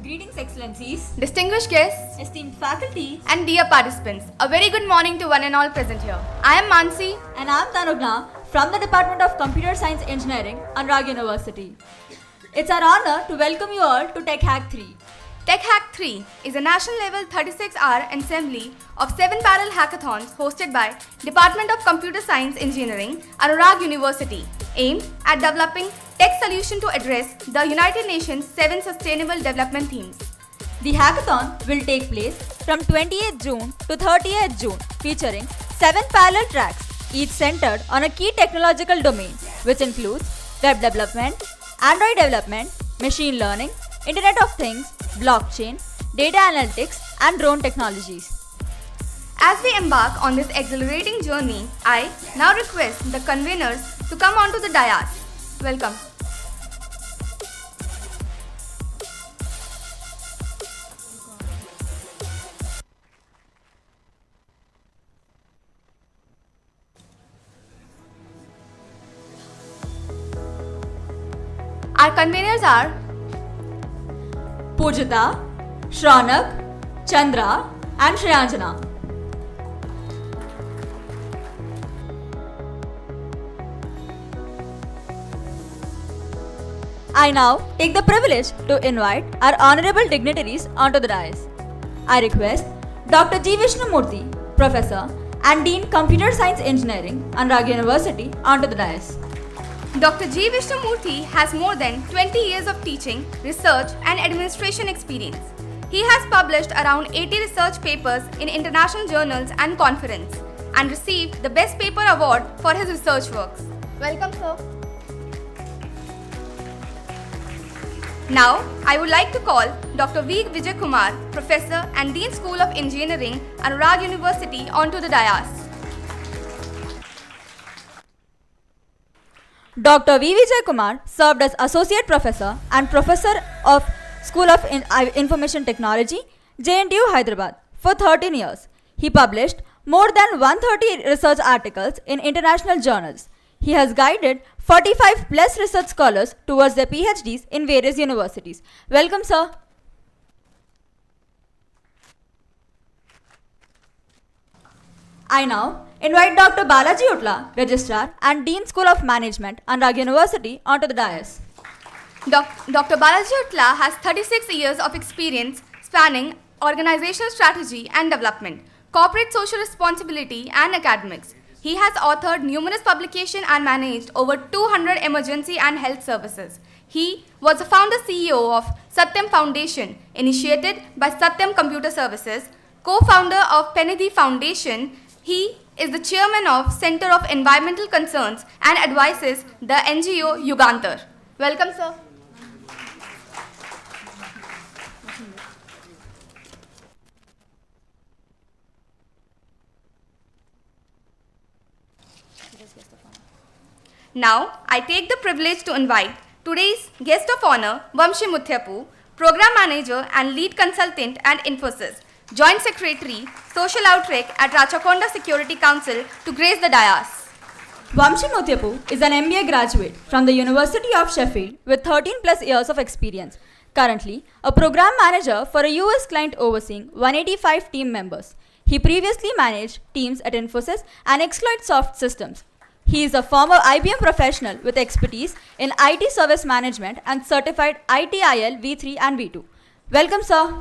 Greetings, Excellencies, distinguished guests, esteemed faculty, and dear participants. A very good morning to one and all present here. I am Mansi, and I am Tanugna from the Department of Computer Science Engineering, Anurag University. It's our honor to welcome you all to Tech Hack 3. Tech Hack 3 is a national level 36-hour assembly of 7 parallel hackathons hosted by Department of Computer Science Engineering, Anurag University, aimed at developing tech solutions to address the United Nations 7 Sustainable Development Themes. The hackathon will take place from 28th June to 30th June, featuring 7 parallel tracks, each centered on a key technological domain, which includes web development, Android development, machine learning, Internet of Things, blockchain, data analytics, and drone technologies. As we embark on this exhilarating journey, I now request the conveners to come onto the dais. Welcome. Our conveners are Pujita, Shranak, Chandra, and Shriyanjana. I now take the privilege to invite our honorable dignitaries onto the dais. I request Dr. G. Vishnumurthy, Professor and Dean Computer Science Engineering, Anurag University, onto the dais. Dr. G. Vishnumurthy has more than 20 years of teaching, research and administration experience. He has published around 80 research papers in international journals and conferences and received the Best Paper Award for his research works. Welcome, sir. Now, I would like to call Dr. V. Vijay Kumar, Professor and Dean School of Engineering, Anurag University, onto the dais. Dr. V. Vijay Kumar served as Associate Professor and Professor of School of Information Technology, JNTU, Hyderabad, for 13 years. He published more than 130 research articles in international journals. He has guided 45 plus research scholars towards their PhDs in various universities. Welcome, sir. I now invite Dr. Balaji Utla, Registrar and Dean School of Management, Anurag University, onto the dais. Dr. Balaji Utla has 36 years of experience spanning organizational strategy and development, corporate social responsibility and academics. He has authored numerous publications and managed over 200 emergency and health services. He was the founder CEO of Satyam Foundation, initiated by Satyam Computer Services, co-founder of Penidhi Foundation. He is the chairman of Center of Environmental Concerns and advises the NGO Yugantar. Welcome, sir. Now, I take the privilege to invite today's guest of honor, Vamshi Muthyapu, Program Manager and Lead Consultant at Infosys, Joint Secretary, Social Outreach at Rachakonda Security Council, to grace the dais. Vamshi Muthyapu is an MBA graduate from the University of Sheffield with 13 plus years of experience. Currently, a Program Manager for a US client overseeing 185 team members. He previously managed teams at Infosys and Exploit Soft Systems. He is a former IBM professional with expertise in IT service management and certified ITIL V3 and V2. Welcome, sir.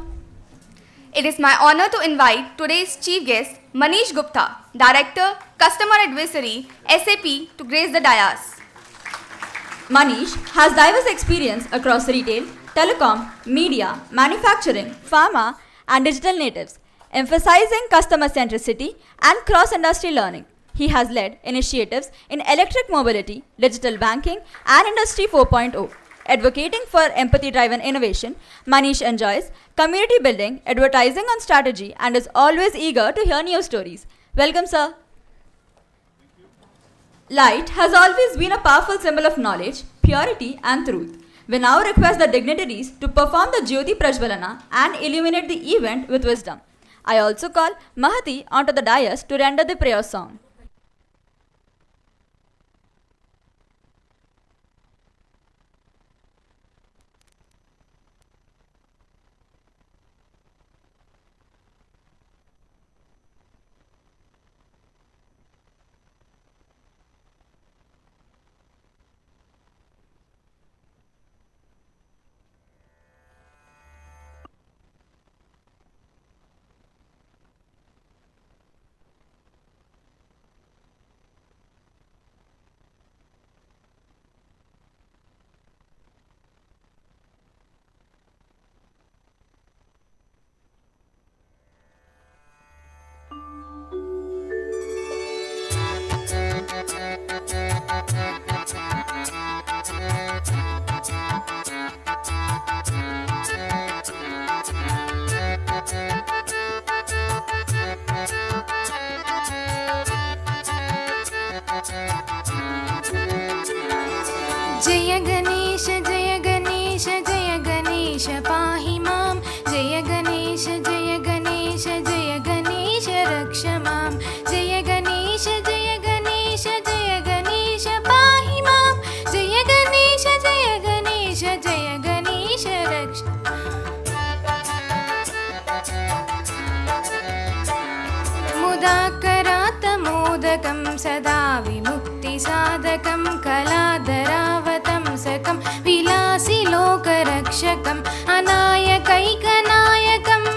It is my honor to invite today's chief guest, Manish Gupta, Director, Customer Advisory, SAP, to grace the dais. Manish has diverse experience across retail, telecom, media, manufacturing, pharma, and digital natives, emphasizing customer centricity and cross-industry learning. He has led initiatives in electric mobility, digital banking, and Industry 4.0. Advocating for empathy-driven innovation, Manish enjoys community building, advertising on strategy, and is always eager to hear new stories. Welcome, sir. Light has always been a powerful symbol of knowledge, purity, and truth. We now request the dignitaries to perform the Jyoti Prajvalana and illuminate the event with wisdom. I also call Mahati onto the dais to render the prayer song. जय गणेश जय गणेश जय गणेश पाहि मां जय गणेश जय गणेश जय गणेश रक्ष मां जय गणेश जय गणेश जय गणेश पाहि मां जय गणेश जय गणेश जय गणेश रक्ष मुदाकरात् मोदकं सदा विमुक्तिसाधकं कलाधरावतंसकं विलासि लोकरक्षकम् अनायकैकनायकं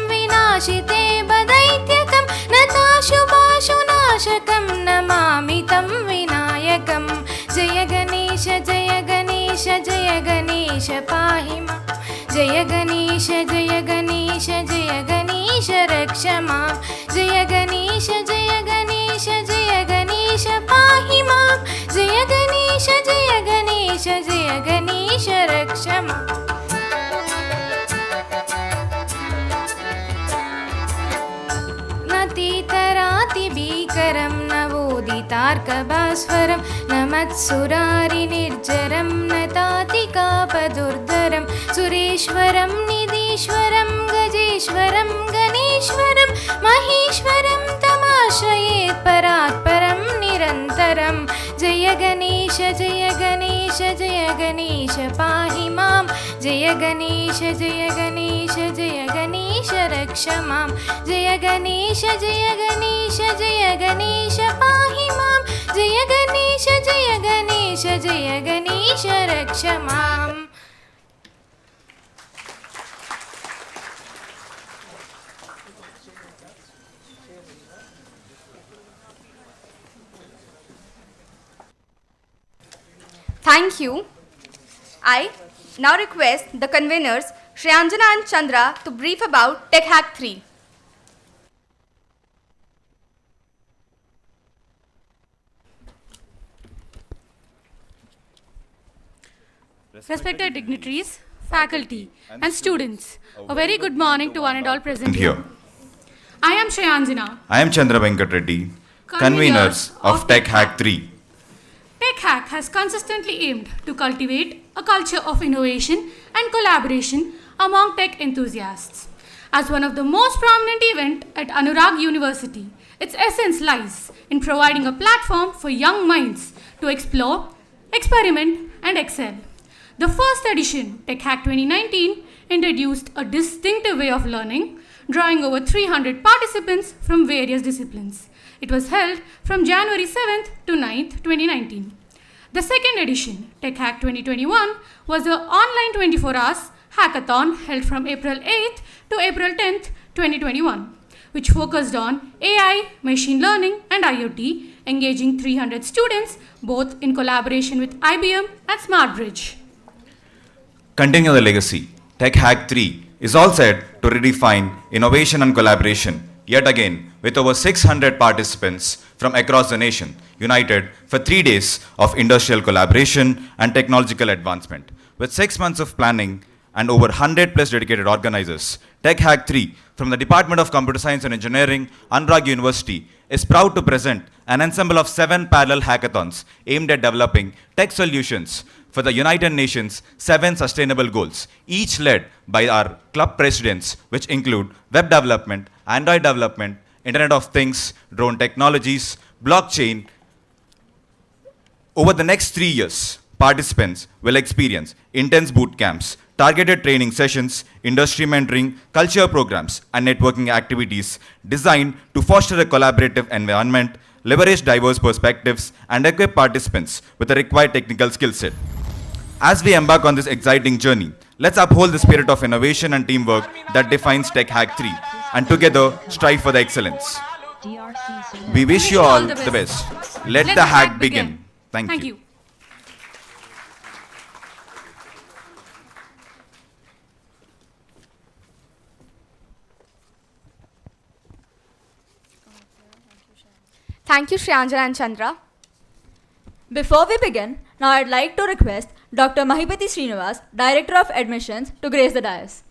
विनाशिते बदैत्यकं नताशुभाशुनाशकं नमामि तं विनायकं जय गणेश जय गणेश जय गणेश पाहि मां जय गणेश जय गणेश जय गणेश रक्ष मां जय गणेश जय गणेश जय गणेश पाहि मां जय गणेश जय गणेश जय गणेश रक्ष मां नतीतरातिभीकरं नवोदितार्कभास्वरं नमत्सुरारिनिर्जरं नतातिकापदुर्धरं सुरेश्वरं निधीश्वरं गजेश्वरं गणेश्वरं महेश्वरं तमाश्रयेत् परात्परं निरन्तरं जय गणेश जय गणेश जय गणेश पाहि मां जय गणेश जय गणेश जय गणेश रक्ष मां जय गणेश जय गणेश जय गणेश पाहि मां जय गणेश जय गणेश जय गणेश रक्ष माम् Thank you. I now request the conveners Shriyanjana and Chandra to brief about Tech Hack 3. Respected dignitaries, faculty, and students, a very good morning to one and all present Here. I am Shriyanjana, I am Chandra Venkat Reddy, conveners of Tech Hack 3. Tech Hack has consistently aimed to cultivate a culture of innovation and collaboration among tech enthusiasts. As one of the most prominent events at Anurag University, its essence lies in providing a platform for young minds to explore, experiment, and excel. The first edition, Tech Hack 2019, introduced a distinctive way of learning, drawing over 300 participants from various disciplines. It was held from January 7th to 9th, 2019. The second edition, Tech Hack 2021, was an online 24 hours hackathon held from April 8th to April 10th, 2021, which focused on AI, machine learning, and IoT, engaging 300 students, both in collaboration with IBM and SmartBridge. Continuing the legacy, Tech Hack 3 is all set to redefine innovation and collaboration, yet again with over 600 participants from across the nation, united for 3 days of industrial collaboration and technological advancement. With 6 months of planning and over 100 plus dedicated organizers, Tech Hack 3 from the Department of Computer Science and Engineering, Anurag University, is proud to present an ensemble of 7 parallel hackathons aimed at developing tech solutions for the United Nations 7 Sustainable Goals, each led by our club presidents, which include web development, Android development, Internet of Things, drone technologies, blockchain. Over the next 3 years, participants will experience intense boot camps, targeted training sessions, industry mentoring, culture programs, and networking activities designed to foster a collaborative environment, leverage diverse perspectives, and equip participants with the required technical skill set. As we embark on this exciting journey, let's uphold the spirit of innovation and teamwork that defines Tech Hack 3, and together strive for the excellence. We wish you all the best. Let the hack begin. Thank you. Thank you, Shriyanjana and Chandra. Before we begin, now I'd like to request Dr. Mahipati Srinivas, Director of Admissions, to grace the dais.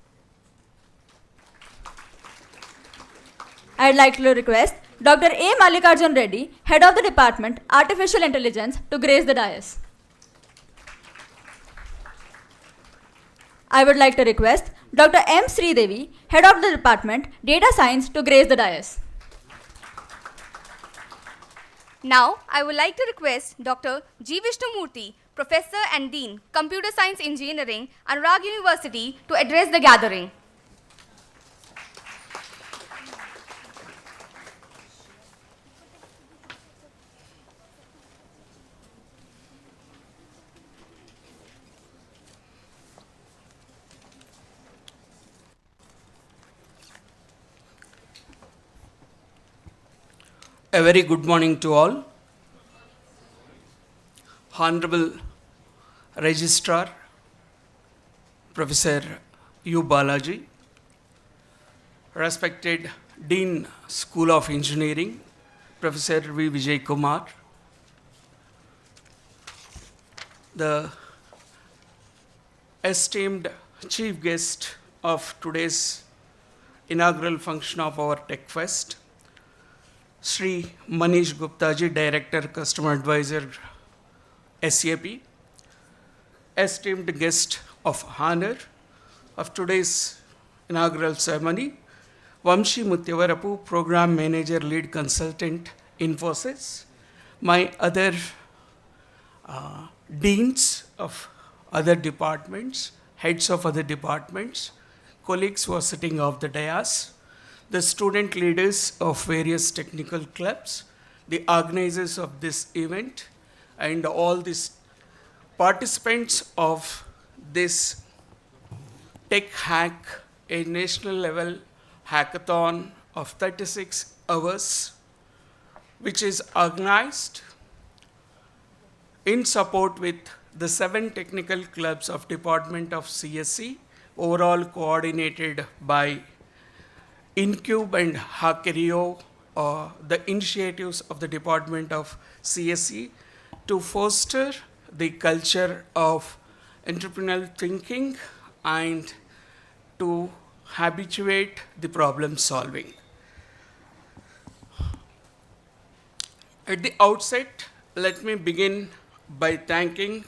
I'd like to request Dr. A. Mallikarjun Reddy, Head of the Department, Artificial Intelligence, to grace the dais. I would like to request Dr. M. Sridevi, Head of the Department, Data Science, to grace the dais. Now, I would like to request Dr. G. Vishnumurthy, Professor and Dean, Computer Science Engineering, Anurag University, to address the gathering. A very good morning to all. Honorable Registrar, Professor U. Balaji, respected Dean, School of Engineering, Professor V. Vijay Kumar, the esteemed chief guest of today's inaugural function of our Tech Fest, Sri Manish Gupta ji, Director, Customer Advisor, SAP, esteemed guest of honor of today's inaugural ceremony, Vamshi Mutyavarapu, Program Manager, Lead Consultant, Infosys, my other deans of other departments, heads of other departments, colleagues who are sitting off the dais, the student leaders of various technical clubs, the organizers of this event, and all these participants of this Tech Hack, a national level hackathon of 36 hours, which is organized in support with the 7 technical clubs of Department of CSE, overall coordinated by Incube and Hackerio, the initiatives of the Department of CSE to foster the culture of entrepreneurial thinking and to habituate the problem solving. At the outset, let me begin by thanking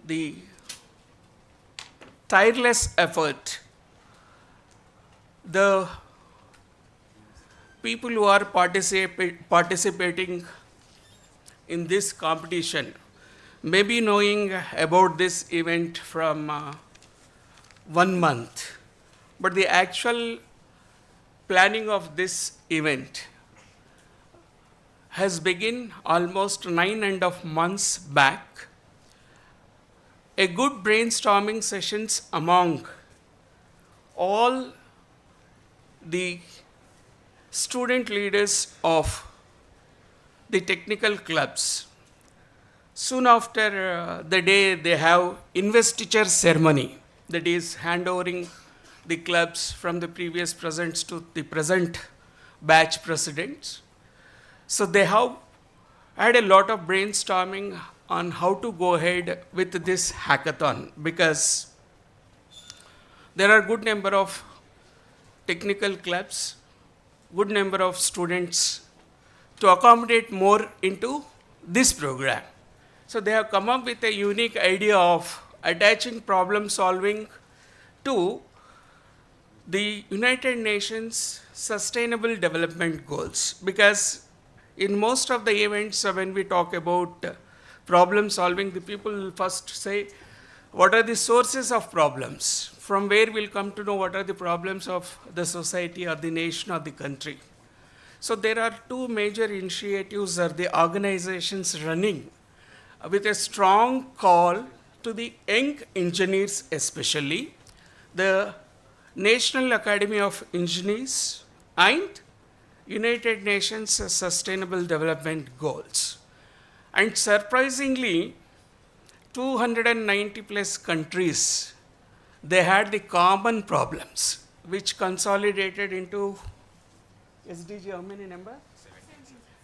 the tireless effort the people who are participating in this competition, may be knowing about this event from 1 month, but the actual planning of this event has begun almost 9.5 months back. A good brainstorming sessions among all the student leaders of the technical clubs. Soon after the day, they have investiture ceremony, that is handovering the clubs from the previous presidents to the present batch presidents. So they have had a lot of brainstorming on how to go ahead with this hackathon, because there are good number of technical clubs, good number of students to accommodate more into this program. So they have come up with a unique idea of attaching problem solving to the United Nations Sustainable Development Goals, because in most of the events when we talk about problem solving, the people first say, what are the sources of problems? From where we'll come to know what are the problems of the society or the nation or the country. So there are 2 major initiatives or the organizations running with a strong call to the young engineers especially, the National Academy of Engineers and United Nations Sustainable Development Goals. And surprisingly, 290 plus countries, they had the common problems, which consolidated into SDG, how many number?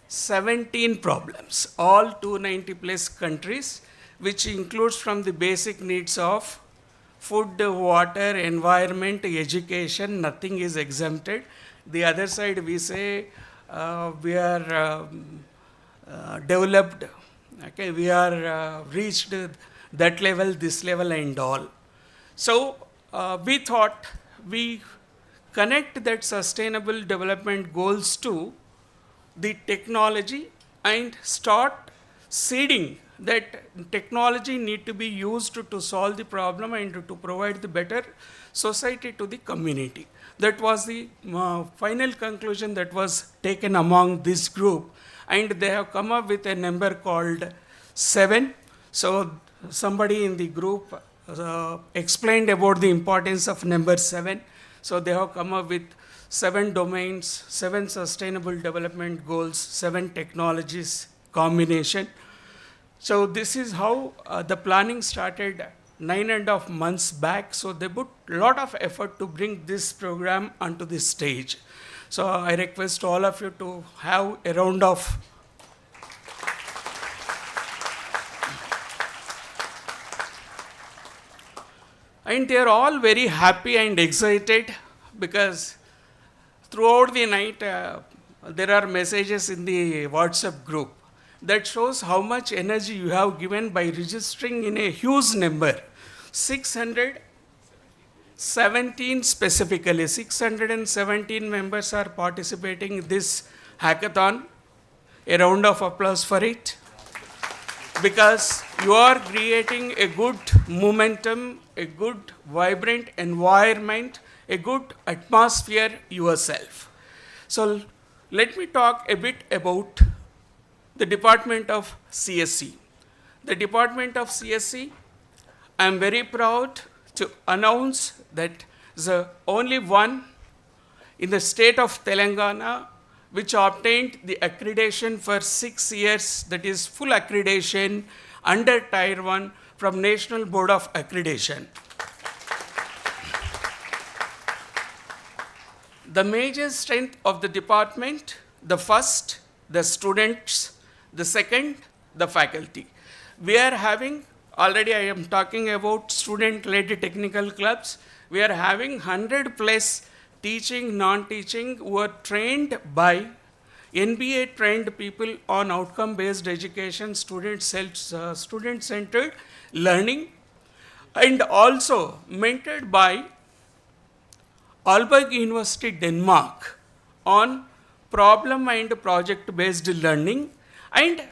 17 problems, all 290 plus countries, which includes from the basic needs of food, water, environment, education, nothing is exempted. The other side, we say we are developed, okay, we are reached that level, this level and all. So we thought we connect that sustainable development goals to the technology and start seeding that technology need to be used to solve the problem and to provide the better society to the community. That was the final conclusion that was taken among this group, and they have come up with a number called 7. So somebody in the group explained about the importance of number 7. So they have come up with 7 domains, 7 sustainable development goals, 7 technologies combination. So this is how the planning started 9.5 months back. So they put a lot of effort to bring this program onto this stage. So I request all of you to have a round of and they are all very happy and excited because throughout the night there are messages in the WhatsApp group that shows how much energy you have given by registering in a huge number. 617 specifically, 617 members are participating in this hackathon. A round of applause for it. Because you are creating a good momentum, a good vibrant environment, a good atmosphere yourself. So let me talk a bit about the Department of CSE. The Department of CSE, I am very proud to announce that the only one in the state of Telangana which obtained the accreditation for 6 years, that is full accreditation under Tier 1 from National Board of Accreditation. The major strength of the department, the first, the students, the second, the faculty. We are having, already I am talking about student-led technical clubs, we are having 100 plus teaching, non-teaching who are trained by NBA trained people on outcome-based education, student-centered learning, and also mentored by Aalborg University, Denmark on problem and project-based learning, and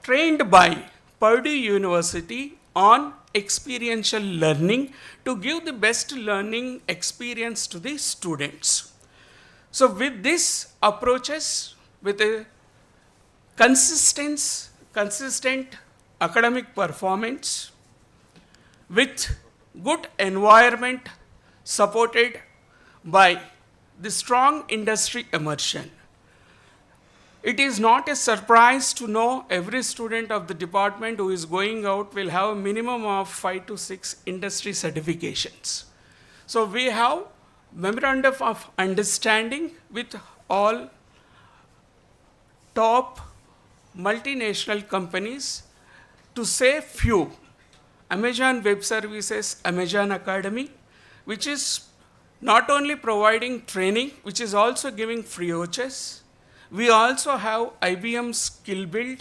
trained by Purdue University on experiential learning to give the best learning experience to the students. So with these approaches, with a consistent academic performance, with good environment supported by the strong industry immersion, it is not a surprise to know every student of the department who is going out will have a minimum of 5 to 6 industry certifications. So we have memorandum of understanding with all top multinational companies. To say few, Amazon Web Services, Amazon Academy, which is not only providing training, which is also giving free vouchers. We also have IBM Skill Build.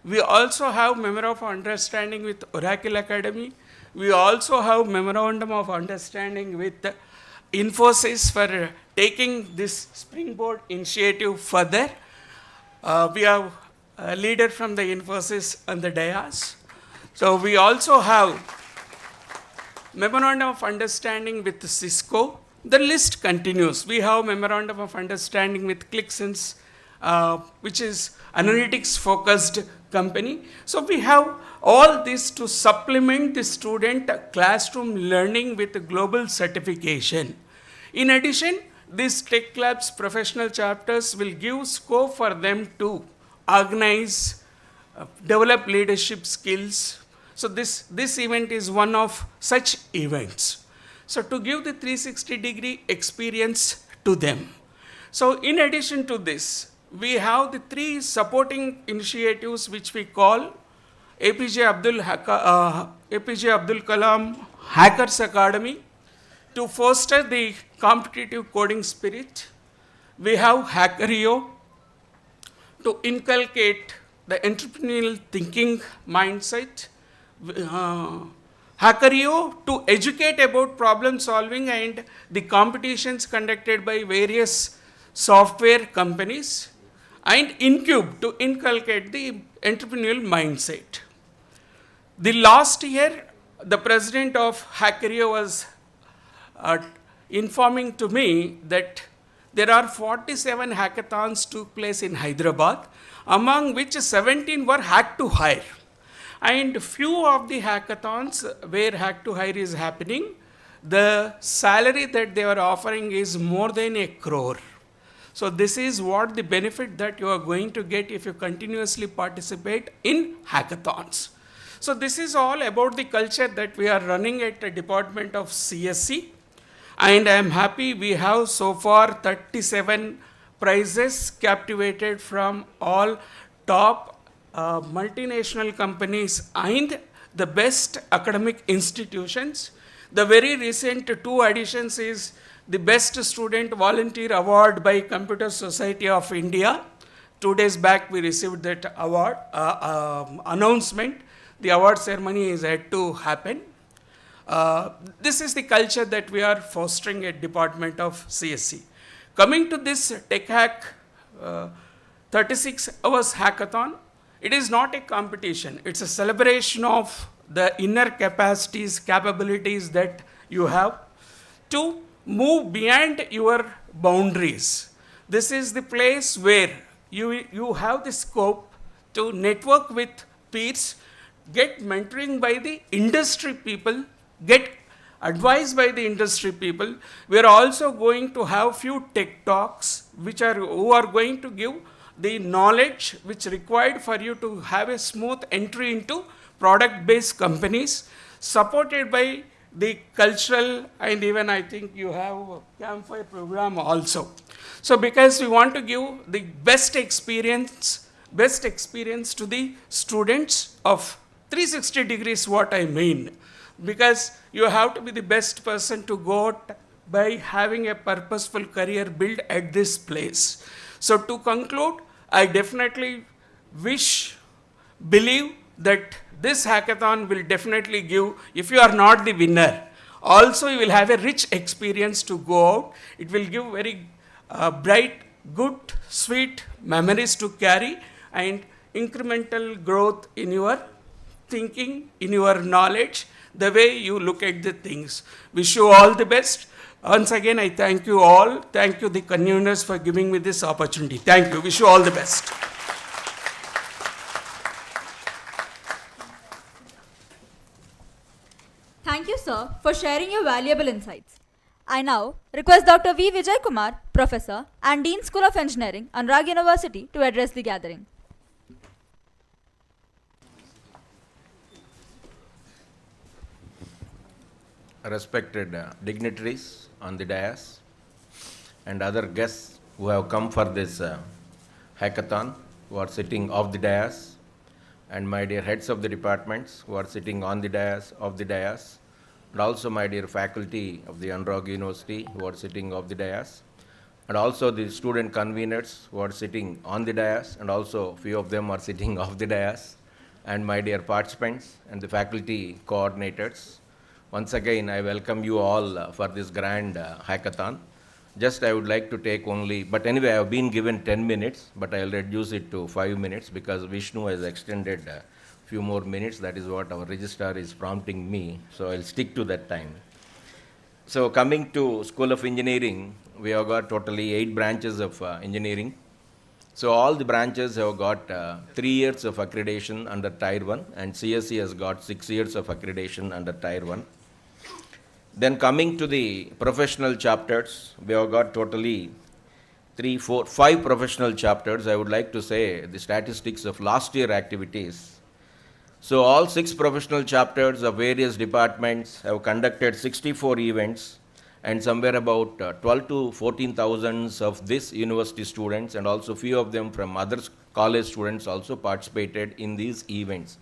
We also have Memorandum of Understanding with Oracle Academy. We also have Memorandum of Understanding with Infosys for taking this Springboard initiative further. We have a leader from the Infosys on the dais. So we also have Memorandum of Understanding with Cisco. The list continues. We have Memorandum of Understanding with ClickSense, which is analytics focused company. So we have all this to supplement the student classroom learning with global certification. In addition, these Tech Labs professional chapters will give scope for them to organize, develop leadership skills. So this event is one of such events. So to give the 360-degree experience to them. So in addition to this, we have the 3 supporting initiatives which we call APJ Abdul Kalam Hackers Academy to foster the competitive coding spirit. We have Hackerio to inculcate the entrepreneurial thinking mindset. Hackerio to educate about problem solving and the competitions conducted by various software companies, and Incube to inculcate the entrepreneurial mindset. The last year, the president of Hackerio was informing to me that there are 47 hackathons took place in Hyderabad, among which 17 were hack to hire. And few of the hackathons where hack to hire is happening, the salary that they are offering is more than 1 crore. So this is what the benefit that you are going to get if you continuously participate in hackathons. So this is all about the culture that we are running at the Department of CSE. And I am happy we have so far 37 prizes captivated from all top multinational companies and the best academic institutions. The very recent two additions is the Best Student Volunteer Award by Computer Society of India. 2 days back we received that award announcement. The award ceremony is yet to happen. This is the culture that we are fostering at Department of CSE. Coming to this Tech Hack 36 hours hackathon, it is not a competition. It's a celebration of the inner capacities, capabilities that you have to move beyond your boundaries. This is the place where you have the scope to network with peers, get mentoring by the industry people, get advice by the industry people. We are also going to have few tech talks who are going to give the knowledge which required for you to have a smooth entry into product-based companies, supported by the cultural, and even I think you have a campfire program also. So because we want to give the best experience to the students of 360 degrees, what I mean. Because you have to be the best person to go out by having a purposeful career built at this place. So to conclude, I definitely believe that this hackathon will definitely give, if you are not the winner, also you will have a rich experience to go out. It will give very bright, good, sweet memories to carry and incremental growth in your thinking, in your knowledge, the way you look at the things. Wish you all the best. Once again, I thank you all. Thank you, the conveners, for giving me this opportunity. Thank you. Wish you all the best. Thank you, sir, for sharing your valuable insights. I now request Dr. V. Vijay Kumar, Professor and Dean School of Engineering, Anurag University, to address the gathering. Respected dignitaries on the dais and other guests who have come for this hackathon, who are sitting off the dais, and my dear heads of the departments who are sitting on the dais, off the dais, and also my dear faculty of the Anurag University who are sitting off the dais, and also the student conveners who are sitting on the dais, and also few of them are sitting off the dais, and my dear participants and the faculty coordinators. Once again, I welcome you all for this grand hackathon. Just I would like to take only, but anyway, I have been given 10 minutes, but I will reduce it to 5 minutes because Vishnu has extended a few more minutes. That is what our registrar is prompting me, so I'll stick to that time. So coming to School of Engineering, we have got totally 8 branches of engineering. So all the branches have got 3 years of accreditation under Tier 1, and CSE has got 6 years of accreditation under Tier 1. Then coming to the professional chapters, we have got totally 5 professional chapters. I would like to say the statistics of last year activities. So all 6 professional chapters of various departments have conducted 64 events, and somewhere about 12 to 14,000 of this university students and also few of them from other college students also participated in these events.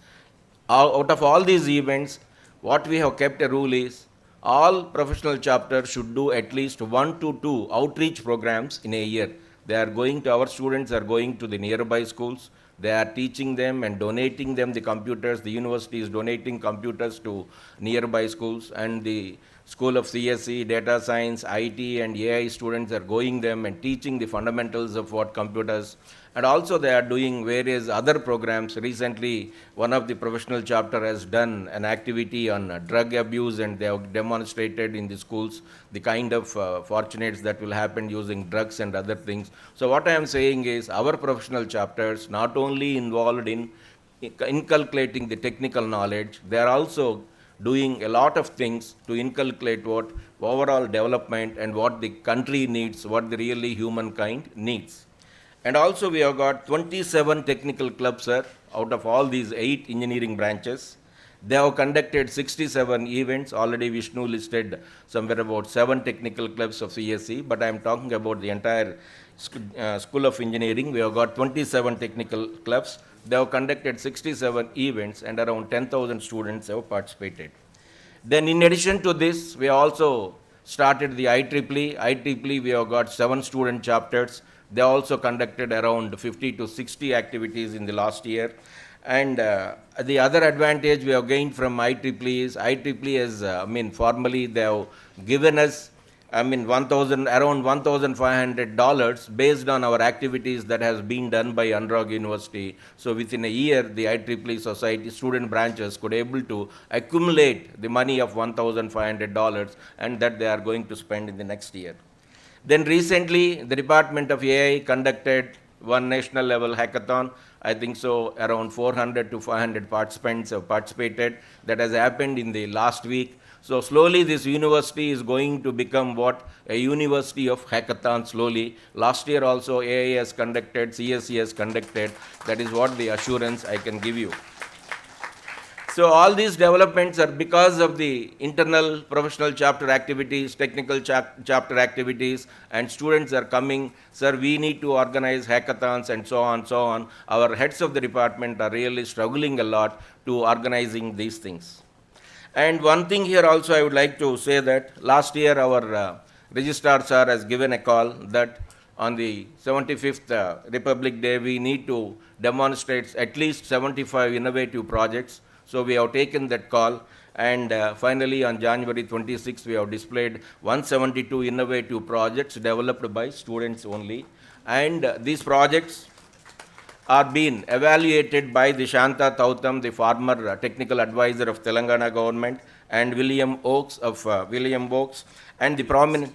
Out of all these events, what we have kept a rule is all professional chapters should do at least 1 to 2 outreach programs in a year. Our students are going to the nearby schools. They are teaching them and donating them the computers. The university is donating computers to nearby schools, and the School of CSE, Data Science, IT and AI students are going them and teaching the fundamentals of what computers. And also they are doing various other programs. Recently, one of the professional chapter has done an activity on drug abuse, and they have demonstrated in the schools the kind of fortunates that will happen using drugs and other things. So what I am saying is our professional chapters not only involved in inculcating the technical knowledge, they are also doing a lot of things to inculcate what overall development and what the country needs, what the really humankind needs. And also we have got 27 technical clubs, sir, out of all these 8 engineering branches. They have conducted 67 events. Already Vishnu listed somewhere about 7 technical clubs of CSE, but I am talking about the entire School of Engineering. We have got 27 technical clubs. They have conducted 67 events and around 10,000 students have participated. Then in addition to this, we also started the IEEE. IEEE, we have got 7 student chapters. They also conducted around 50 to 60 activities in the last year. And the other advantage we have gained from IEEE is IEEE is, formally they have given us, around $1,500 based on our activities that has been done by Anurag University. So within a year, the IEEE society student branches could able to accumulate the money of $1,500 and that they are going to spend in the next year. Then recently, the Department of AI conducted one national level hackathon. I think so around 400 to 500 participants have participated. That has happened in the last week. So slowly this university is going to become what? A university of hackathons slowly. Last year also AI has conducted, CSE has conducted. That is what the assurance I can give you. So all these developments are because of the internal professional chapter activities, technical chapter activities, and students are coming, sir, we need to organize hackathons and so on, so on. Our heads of the department are really struggling a lot to organizing these things. And one thing here also I would like to say that last year our Registrar sir has given a call that on the 75th Republic Day we need to demonstrate at least 75 innovative projects. So we have taken that call, and finally on January 26, we have displayed 172 innovative projects developed by students only. And these projects are being evaluated by the Shanta Tautam, the former technical advisor of Telangana government, and William Oakes of and the prominent,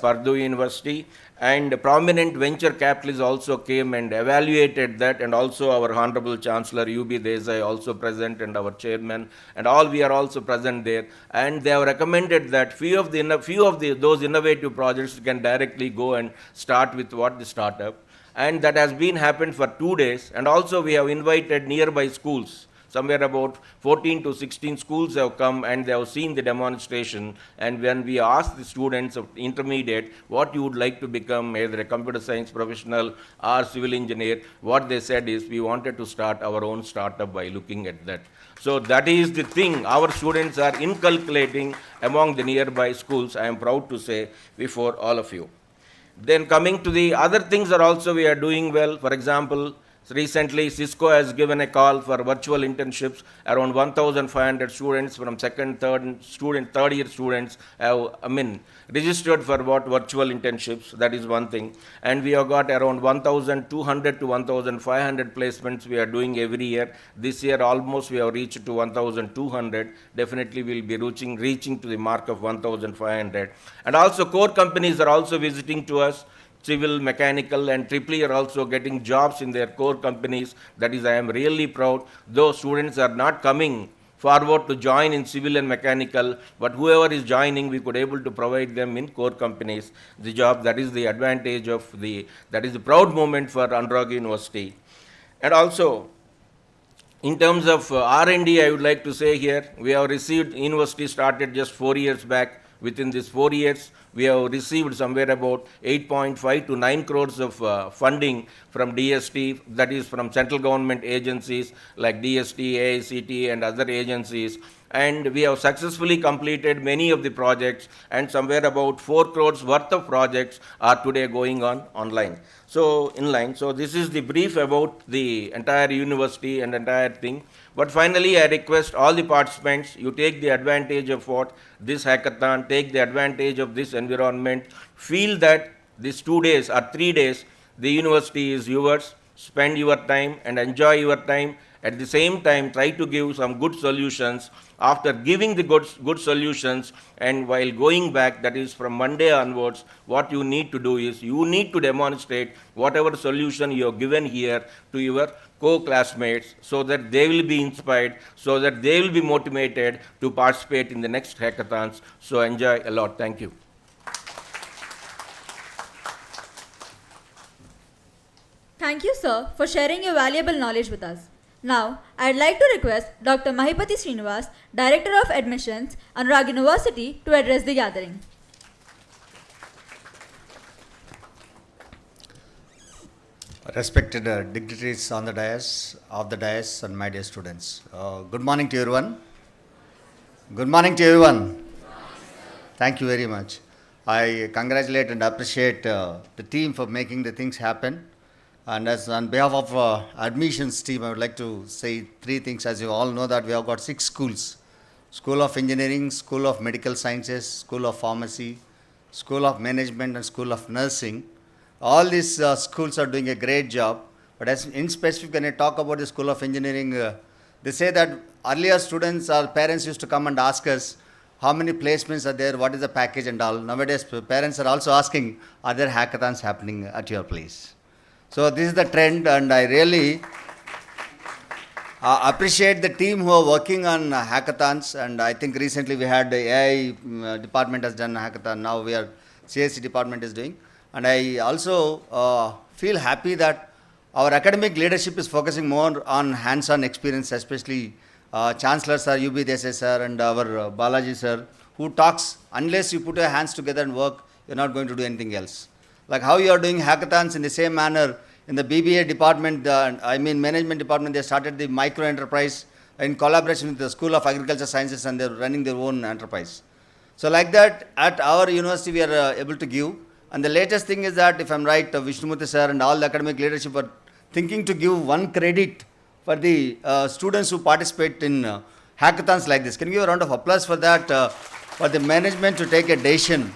Purdue University, and prominent venture capitalists also came and evaluated that, and also our Honorable Chancellor U.B. Desai also present, and our chairman, and all we are also present there, and they have recommended that few of those innovative projects can directly go and start with the startup, and that has been happened for 2 days, and also we have invited nearby schools. Somewhere about 14 to 16 schools have come and they have seen the demonstration, and when we asked the students of intermediate what you would like to become, either a computer science professional or civil engineer, what they said is we wanted to start our own startup by looking at that. So that is the thing our students are inculcating among the nearby schools, I am proud to say before all of you. Then coming to the other things are also we are doing well. For example, recently, Cisco has given a call for virtual internships. Around 1,500 students from third year students have, registered for virtual internships. That is one thing. And we have got around 1,200 to 1,500 placements we are doing every year. This year, almost we have reached to 1,200. Definitely, we will be reaching to the mark of 1,500. And also, core companies are also visiting to us. Civil, mechanical, and triple are also getting jobs in their core companies. That is, I am really proud. Those students are not coming forward to join in civil and mechanical, but whoever is joining, we could able to provide them in core companies the job. That is the advantage of that is the proud moment for Anurag University. And also, in terms of R&D, I would like to say here, we have received, university started just 4 years back. Within these 4 years, we have received somewhere about 8.5 to 9 crores of funding from DST, that is from central government agencies like DST, AICT, and other agencies. And we have successfully completed many of the projects, and somewhere about 4 crores worth of projects are today going on online. So, inline. So, this is the brief about the entire university and entire thing. But finally, I request all the participants, you take the advantage of this hackathon, take the advantage of this environment, feel that these 2 days or 3 days, the university is yours, spend your time and enjoy your time. At the same time, try to give some good solutions. After giving the good solutions, and while going back, that is from Monday onwards, what you need to do is you need to demonstrate whatever solution you have given here to your co-classmates, so that they will be inspired, so that they will be motivated to participate in the next hackathons. So enjoy a lot. Thank you. Thank you, sir, for sharing your valuable knowledge with us. Now, I'd like to request Dr. Mahipati Srinivas, Director of Admissions, Anurag University, to address the gathering. Respected dignitaries on the dais, and my dear students. Good morning to everyone. Good morning to everyone. Thank you very much. I congratulate and appreciate the team for making the things happen. And as on behalf of admissions team, I would like to say three things. As you all know that we have got 6 schools. School of Engineering, School of Medical Sciences, School of Pharmacy, School of Management and School of Nursing. All these schools are doing a great job. But as in specific, when I talk about the School of Engineering, they say that earlier students or parents used to come and ask us, how many placements are there, what is the package and all. Nowadays, parents are also asking, are there hackathons happening at your place? So this is the trend, and I really appreciate the team who are working on hackathons. And I think recently we had the AI department has done a hackathon. Now we are CSE department is doing. And I also feel happy that our academic leadership is focusing more on hands-on experience, especially Chancellor Sir, UB Desai Sir, and our Balaji Sir, who talks, unless you put your hands together and work, you're not going to do anything else. Like how you are doing hackathons in the same manner in the BBA department, management department, they started the micro enterprise in collaboration with the School of Agriculture Sciences, and they're running their own enterprise. So like that, at our university, we are able to give. And the latest thing is that, if I'm right, Vishnumurthy Sir and all the academic leadership are thinking to give one credit for the students who participate in hackathons like this. Can you give a round of applause for that, for the management to take a decision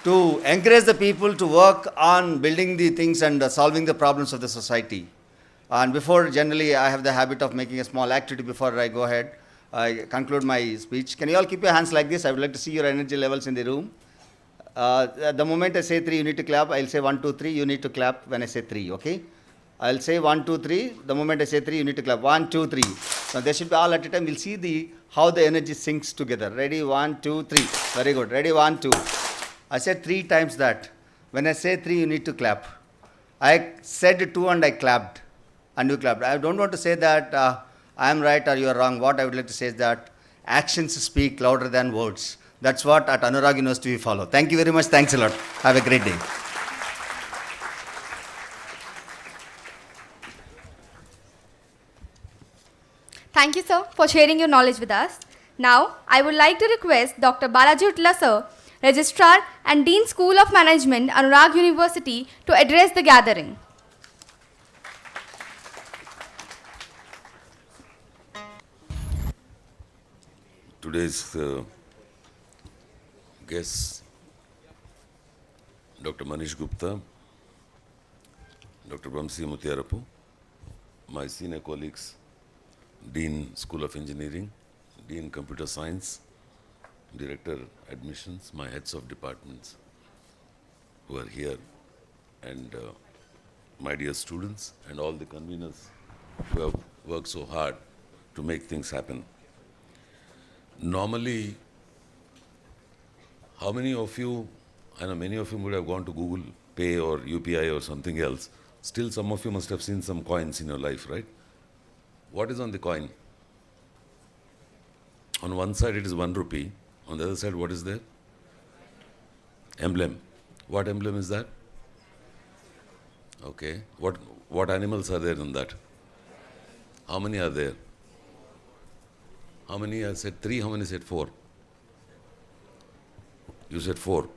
to encourage the people to work on building the things and solving the problems of the society. And before, generally, I have the habit of making a small activity before I go ahead. I conclude my speech. Can you all keep your hands like this? I would like to see your energy levels in the room. The moment I say 3, you need to clap. I'll say 1, 2, 3. You need to clap when I say 3, okay? I'll say 1, 2, 3. The moment I say 3, you need to clap. 1, 2, 3. Now, there should be all at a time. We'll see how the energy syncs together. Ready? 1, 2, 3. Very good. Ready? 1, 2. I said 3 times that. When I say 3, you need to clap. I said 2 and I clapped. And you clapped. I don't want to say that I am right or you are wrong. What I would like to say is that actions speak louder than words. That's what at Anurag University we follow. Thank you very much. Thanks a lot. Have a great day. Thank you, sir, for sharing your knowledge with us. Now, I would like to request Dr. Balaji Utla, sir, Registrar and Dean School of Management, Anurag University, to address the gathering. Today's guests, Dr. Manish Gupta, Dr. Vamsi Muthiarapu, my senior colleagues, Dean School of Engineering, Dean Computer Science, Director Admissions, my heads of departments who are here, and my dear students and all the conveners who have worked so hard to make things happen. Normally, how many of you, I know many of you would have gone to Google Pay or UPI or something else. Still, some of you must have seen some coins in your life, right? What is on the coin? On one side it is 1 rupee. On the other side, what is there? Emblem. What emblem is that? Okay. What animals are there in that? How many are there? How many? I said 3. How many said 4? You said 4.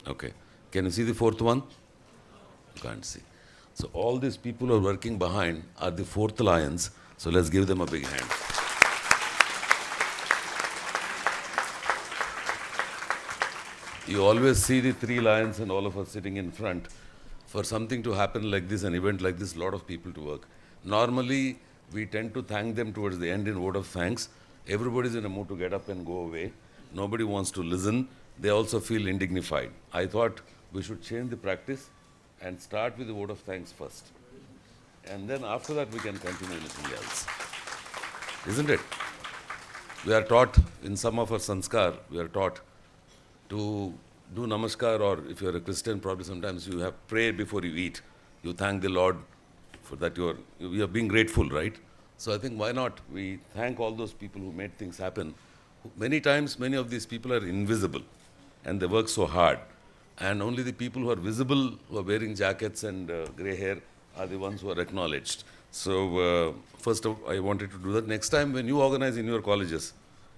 Okay. Can you see the 4th one? You can't see. So all these people who are working behind are the 4th lions. So let's give them a big hand. You always see the 3 lions and all of us sitting in front. For something to happen like this, an event like this, a lot of people to work. Normally, we tend to thank them towards the end in word of thanks. Everybody's in a mood to get up and go away. Nobody wants to listen. They also feel indignified. I thought we should change the practice and start with the word of thanks first. And then after that, we can continue anything else. Isn't it? We are taught, in some of our sanskar, we are taught to do namaskar, or if you're a Christian, probably sometimes you have prayer before you eat. You thank the Lord for that you are being grateful, right? So I think why not we thank all those people who made things happen. Many times, many of these people are invisible and they work so hard. And only the people who are visible, who are wearing jackets and grey hair, are the ones who are acknowledged. So first I wanted to do that. Next time when you organize in your colleges,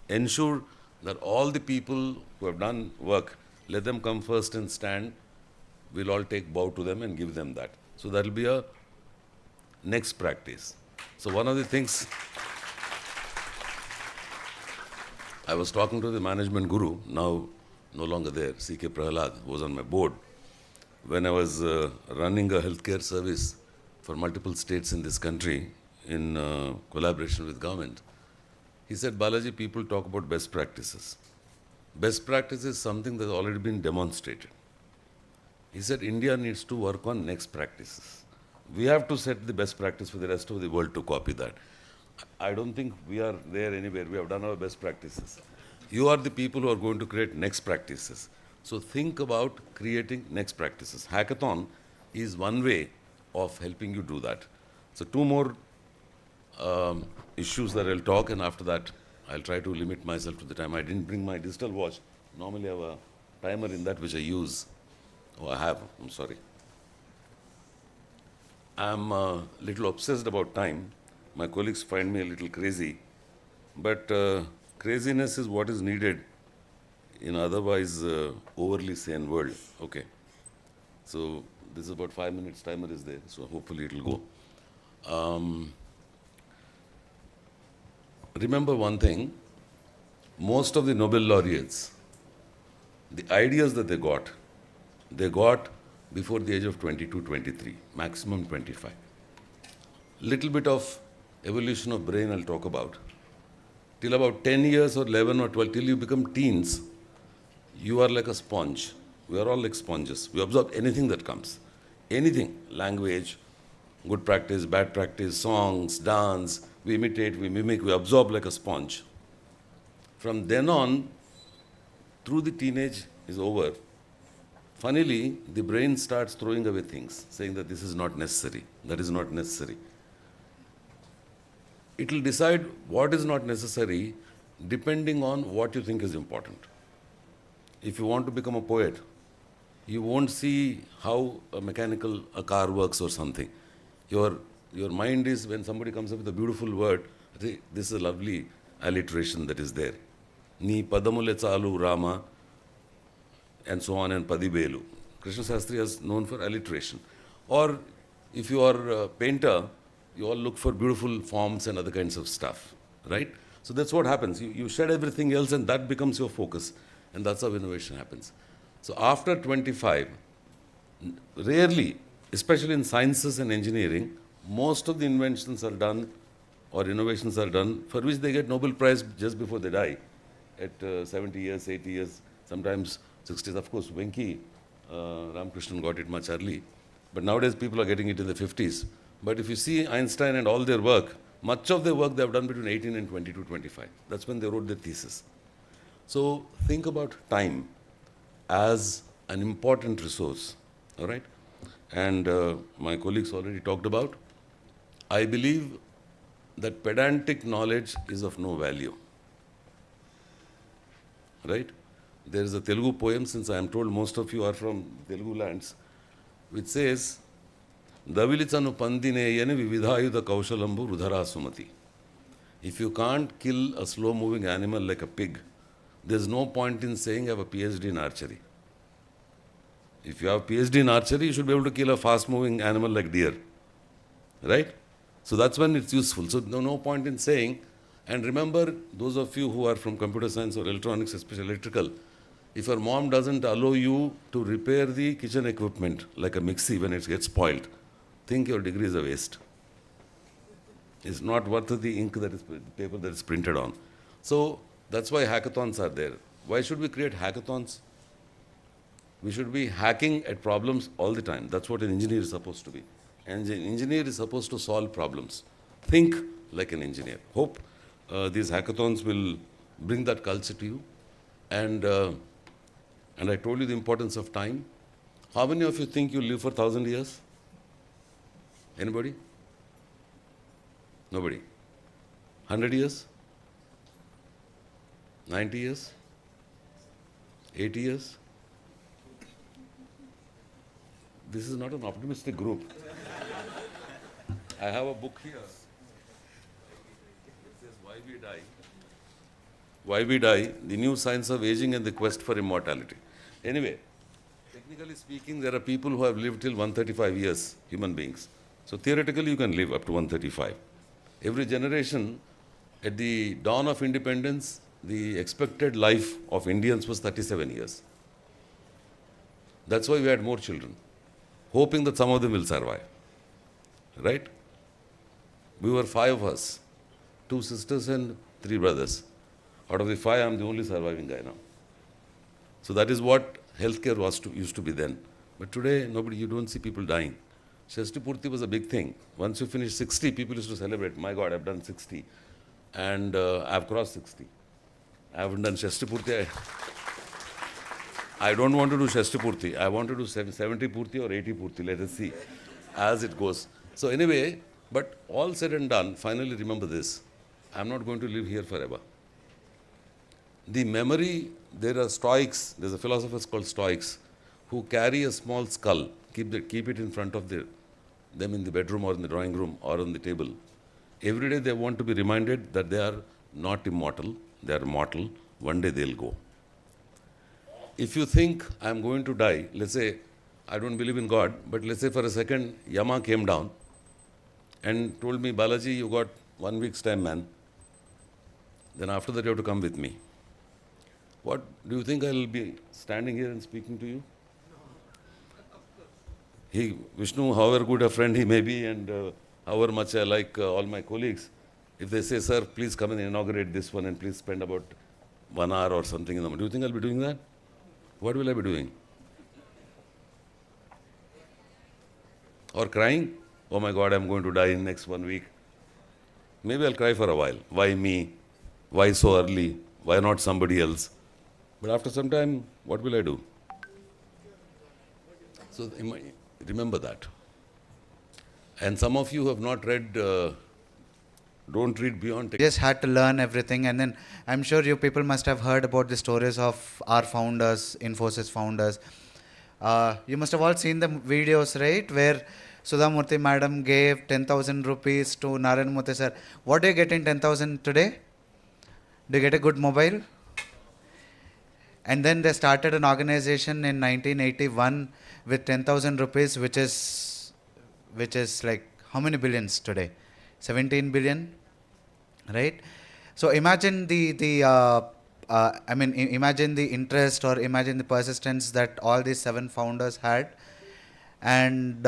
ensure that all the people who have done work, let them come first and stand. We'll all take bow to them and give them that. So that will be a next practice. So one of the things, I was talking to the management guru, now no longer there, C.K. Prahalad, who was on my board, when I was running a healthcare service for multiple states in this country in collaboration with government. He said, Balaji, people talk about best practices. Best practice is something that's already been demonstrated. He said, India needs to work on next practices. We have to set the best practice for the rest of the world to copy that. I don't think we are there anywhere. We have done our best practices. You are the people who are going to create next practices. So think about creating next practices. Hackathon is one way of helping you do that. So two more issues that I'll talk, and after that I'll try to limit myself to the time. I didn't bring my digital watch. Normally I have a timer in that which I use. Oh, I have. I'm sorry. I'm a little obsessed about time. My colleagues find me a little crazy. But craziness is what is needed in otherwise overly sane world. Okay. So this is about 5 minutes. Timer is there. So hopefully it will go. Remember one thing. Most of the Nobel laureates, the ideas that they got before the age of 22, 23, maximum 25. Little bit of evolution of brain I'll talk about. Till about 10 years or 11 or 12, till you become teens, you are like a sponge. We are all like sponges. We absorb anything that comes. Anything, language, good practice, bad practice, songs, dance, we imitate, we mimic, we absorb like a sponge. From then on, through the teenage is over, funnily, the brain starts throwing away things, saying that this is not necessary, that is not necessary. It will decide what is not necessary depending on what you think is important. If you want to become a poet, you won't see how a car works or something. Your mind is, when somebody comes up with a beautiful word, this is a lovely alliteration that is there. Ni padamule chalu Rama, and so on, and Padibelu. Krishna Sastri is known for alliteration. Or if you are a painter, you all look for beautiful forms and other kinds of stuff, right? So that's what happens. You shed everything else and that becomes your focus. And that's how innovation happens. So after 25, rarely, especially in sciences and engineering, most of the inventions are done or innovations are done for which they get Nobel Prize just before they die at 70 years, 80 years, sometimes 60s. Of course, Venki Ramakrishnan got it much early. But nowadays people are getting it in the 50s. But if you see Einstein and all their work, much of their work they have done between 18 and 22, 25. That's when they wrote their thesis. So think about time as an important resource, all right? And my colleagues already talked about. I believe that pedantic knowledge is of no value, right? There is a Telugu poem, since I am told most of you are from Telugu lands, which says, Davilichanu pandineyani vividhayuda kaushalambu rudhara sumati. If you can't kill a slow-moving animal like a pig, there's no point in saying I have a PhD in archery. If you have a PhD in archery, you should be able to kill a fast-moving animal like deer, right? So that's when it's useful. So no point in saying, and remember, those of you who are from computer science or electronics, especially electrical, if your mom doesn't allow you to repair the kitchen equipment, like a mixie when it gets spoiled, think your degree is a waste. It's not worth the ink that is, the paper that is printed on. So that's why hackathons are there. Why should we create hackathons? We should be hacking at problems all the time. That's what an engineer is supposed to be. And an engineer is supposed to solve problems. Think like an engineer. Hope these hackathons will bring that culture to you. And I told you the importance of time. How many of you think you'll live for 1,000 years? Anybody? Nobody. 100 years? 90 years? 80 years? This is not an optimistic group. I have a book here. It says Why We Die. Why We Die, the new science of aging and the quest for immortality. Anyway, technically speaking, there are people who have lived till 135 years, human beings. So theoretically, you can live up to 135. Every generation, at the dawn of independence, the expected life of Indians was 37 years. That's why we had more children, hoping that some of them will survive. Right? We were 5 of us, 2 sisters and 3 brothers. Out of the 5, I'm the only surviving guy now. So that is what healthcare used to be then. But today, you don't see people dying. Shashti Purti was a big thing. Once you finish 60, people used to celebrate. My God, I've done 60. And I've crossed 60. I haven't done Shashti Purti. I don't want to do Shashti Purti. I want to do 70 Purti or 80 Purti. Let us see as it goes. So anyway, but all said and done, finally remember this. I'm not going to live here forever. The memory, there are Stoics, there's a philosopher called Stoics, who carry a small skull, keep it in front of them in the bedroom or in the drawing room or on the table. Every day they want to be reminded that they are not immortal, they are mortal, one day they'll go. If you think I'm going to die, let's say, I don't believe in God, but let's say for a second, Yama came down and told me, Balaji, you got 1 week's time, man. Then after that you have to come with me. What, do you think I'll be standing here and speaking to you? Vishnu, however good a friend he may be and however much I like all my colleagues, if they say, sir, please come and inaugurate this one and please spend about 1 hour or something in the morning, do you think I'll be doing that? What will I be doing? Or crying? Oh my God, I'm going to die in next 1 week. Maybe I'll cry for a while. Why me? Why so early? Why not somebody else? But after some time, what will I do? So remember that. And some of you who have not read, don't read beyond. Just had to learn everything, and then I'm sure you people must have heard about the stories of our founders, Infosys founders. You must have all seen the videos, right, where Sudha Murthy madam gave 10,000 rupees to Narayan Murthy sir. What do you get in 10,000 today? Do you get a good mobile? And then they started an organization in 1981 with 10,000 rupees, which is like how many billions today? 17 billion, right? So imagine imagine the interest or imagine the persistence that all these 7 founders had. And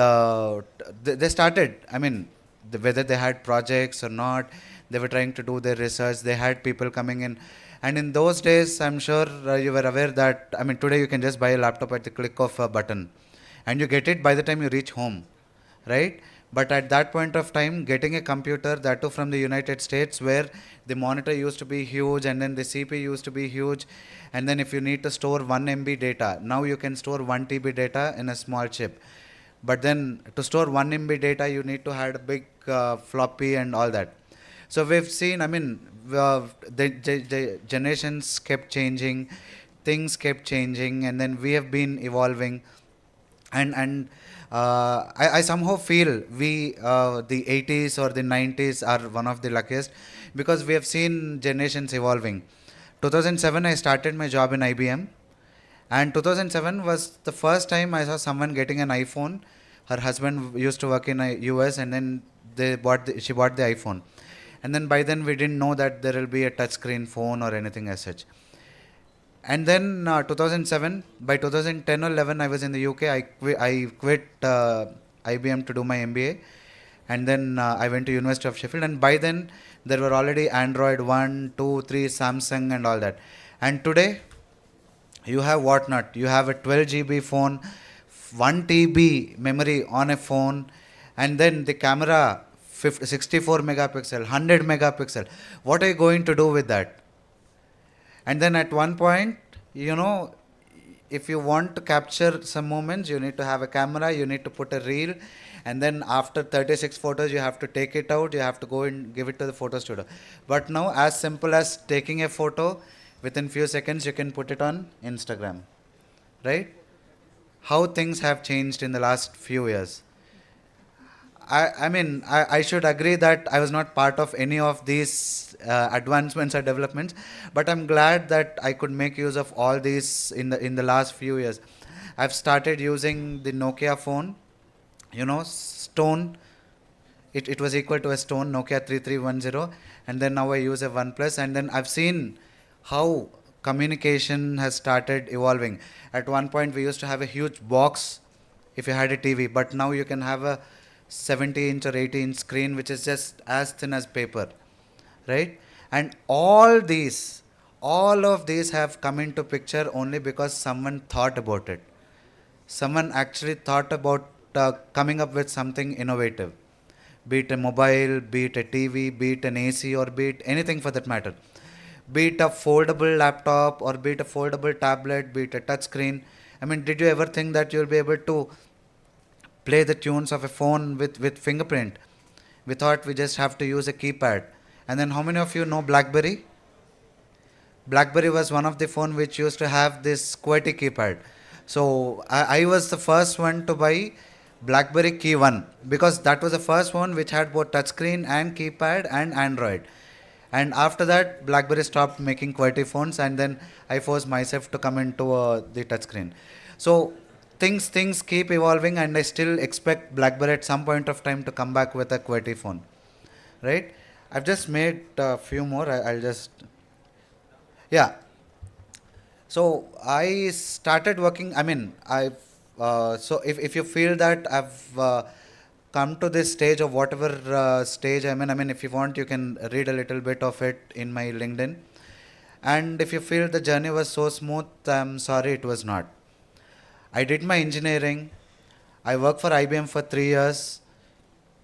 they started, whether they had projects or not, they were trying to do their research, they had people coming in. And in those days, I'm sure you were aware that, today you can just buy a laptop at the click of a button. And you get it by the time you reach home, right? But at that point of time, getting a computer, that too from the United States, where the monitor used to be huge and then the CPU used to be huge. And then if you need to store 1 MB data, now you can store 1 TB data in a small chip. But then to store 1 MB data, you need to have a big floppy and all that. So we've seen, the generations kept changing, things kept changing, and then we have been evolving. And I somehow feel the 80s or the 90s are one of the luckiest, because we have seen generations evolving. 2007, I started my job in IBM. And 2007 was the first time I saw someone getting an iPhone. Her husband used to work in US, and then she bought the iPhone. And then by then we didn't know that there will be a touchscreen phone or anything as such. And then 2007, by 2010 or 11, I was in the UK. I quit IBM to do my MBA. And then I went to University of Sheffield. And by then there were already Android 1, 2, 3, Samsung and all that. And today, you have what not? You have a 12 GB phone, 1 TB memory on a phone, and then the camera 64 megapixel, 100 megapixel. What are you going to do with that? And then at one point, if you want to capture some moments, you need to have a camera, you need to put a reel, and then after 36 photos, you have to take it out, you have to go and give it to the photo studio. But now, as simple as taking a photo, within few seconds, you can put it on Instagram, right? How things have changed in the last few years. I should agree that I was not part of any of these advancements or developments, but I'm glad that I could make use of all these in the last few years. I've started using the Nokia phone, Stone. It was equal to a Stone, Nokia 3310, and then now I use a OnePlus, and then I've seen how communication has started evolving. At one point, we used to have a huge box if you had a TV, but now you can have a 70-inch or 80-inch screen which is just as thin as paper, right? And all of these have come into picture only because someone thought about it. Someone actually thought about coming up with something innovative, be it a mobile, be it a TV, be it an AC, or be it anything for that matter. Be it a foldable laptop, or be it a foldable tablet, be it a touch screen. I mean, did you ever think that you'll be able to play the tunes of a phone with fingerprint? We thought we just have to use a keypad. And then how many of you know BlackBerry? BlackBerry was one of the phone which used to have this QWERTY keypad. So I was the first one to buy BlackBerry Key 1 because that was the first one which had both touchscreen and keypad and Android. And after that, BlackBerry stopped making QWERTY phones, and then I forced myself to come into the touchscreen. So things keep evolving, and I still expect BlackBerry at some point of time to come back with a QWERTY phone, right? I've just made a few more. I'll just, yeah. So I started working. I mean, so if you feel that I've come to this stage of whatever stage I'm in, I mean, if you want, you can read a little bit of it in my LinkedIn. And if you feel the journey was so smooth, I'm sorry it was not. I did my engineering. I worked for IBM for 3 years,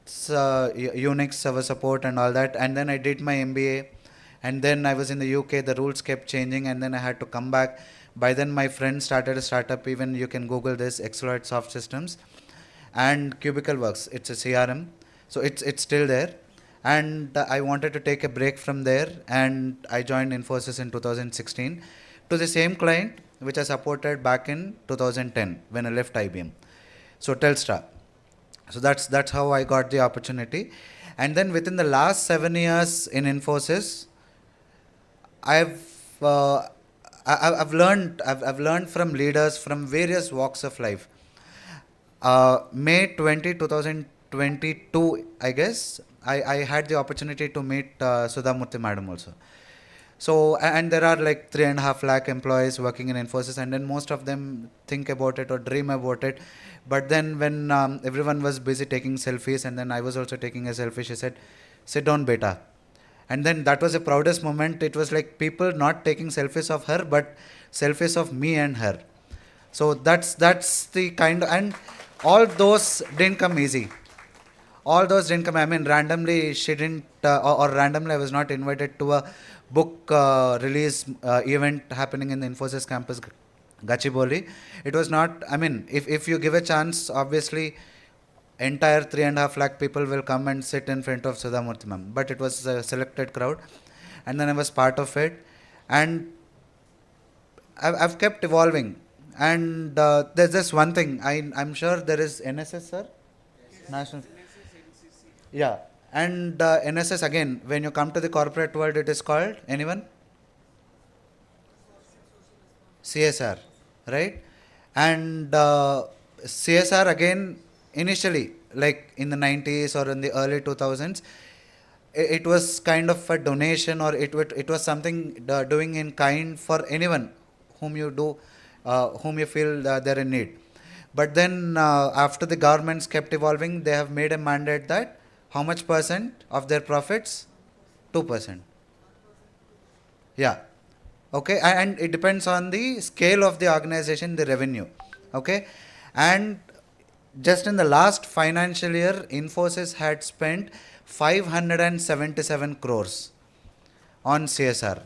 Unix server support and all that. And then I did my MBA. And then I was in the UK. The rules kept changing, and then I had to come back. By then, my friend started a startup. Even you can Google this, Exploit Soft Systems. And Cubicle Works, it's a CRM. So it's still there. And I wanted to take a break from there. And I joined Infosys in 2016 to the same client which I supported back in 2010 when I left IBM. So Telstra. So that's how I got the opportunity. And then within the last 7 years in Infosys, I've learned from leaders from various walks of life. May 2022, I guess, I had the opportunity to meet Sudha Murthy madam also. So, and there are like 3.5 lakh employees working in Infosys, and then most of them think about it or dream about it. But then when everyone was busy taking selfies, and then I was also taking a selfie, she said, "Sit down, beta." And then that was the proudest moment. It was like people not taking selfies of her, but selfies of me and her. So that's the kind of, and all those didn't come easy. All those didn't come. I mean, randomly she didn't, or randomly I was not invited to a book release event happening in the Infosys campus, Gachibowli. It was not. I mean, if you give a chance, obviously, entire 3.5 lakh people will come and sit in front of Sudha Murthy ma'am. But it was a selected crowd, and then I was part of it, and I've kept evolving. And there's just one thing. I'm sure there is NSS, sir. Yes. National. Yeah. And NSS, again, when you come to the corporate world, it is called, anyone? CSR, right? And CSR, again, initially, like in the 90s or in the early 2000s, it was kind of a donation, or it was something doing in kind for anyone whom you do, whom you feel they're in need. But then after the governments kept evolving, they have made a mandate that how much percent of their profits? 2%. Yeah. Okay. And it depends on the scale of the organization, the revenue. Okay. And just in the last financial year, Infosys had spent 577 crores on CSR.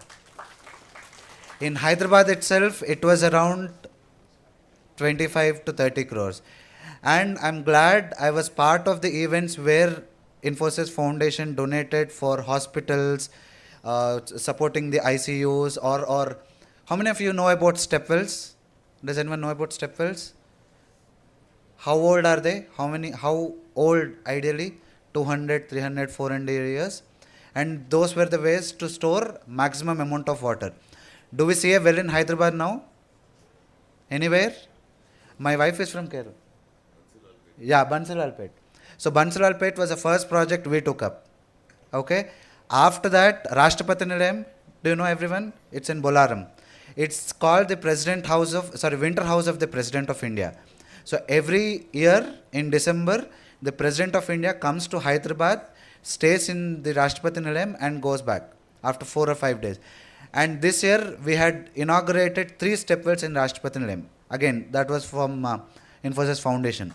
In Hyderabad itself, it was around 25 to 30 crores. And I'm glad I was part of the events where Infosys Foundation donated for hospitals, supporting the ICUs, or how many of you know about stepwells? Does anyone know about stepwells? How old are they? How old ideally? 200, 300, 400 years. And those were the ways to store maximum amount of water. Do we see a well in Hyderabad now? Anywhere? My wife is from Kerala. Yeah, Bansalalpet. So Bansalalpet was the first project we took up. Okay. After that, Rashtrapati Nilayam, do you know everyone? It's in Bolaram. It's called the Winter House of the President of India. So every year in December, the President of India comes to Hyderabad, stays in the Rashtrapati Nilayam and goes back after 4 or 5 days. And this year we had inaugurated 3 stepwells in Rashtrapati Nilayam. Again, that was from Infosys Foundation.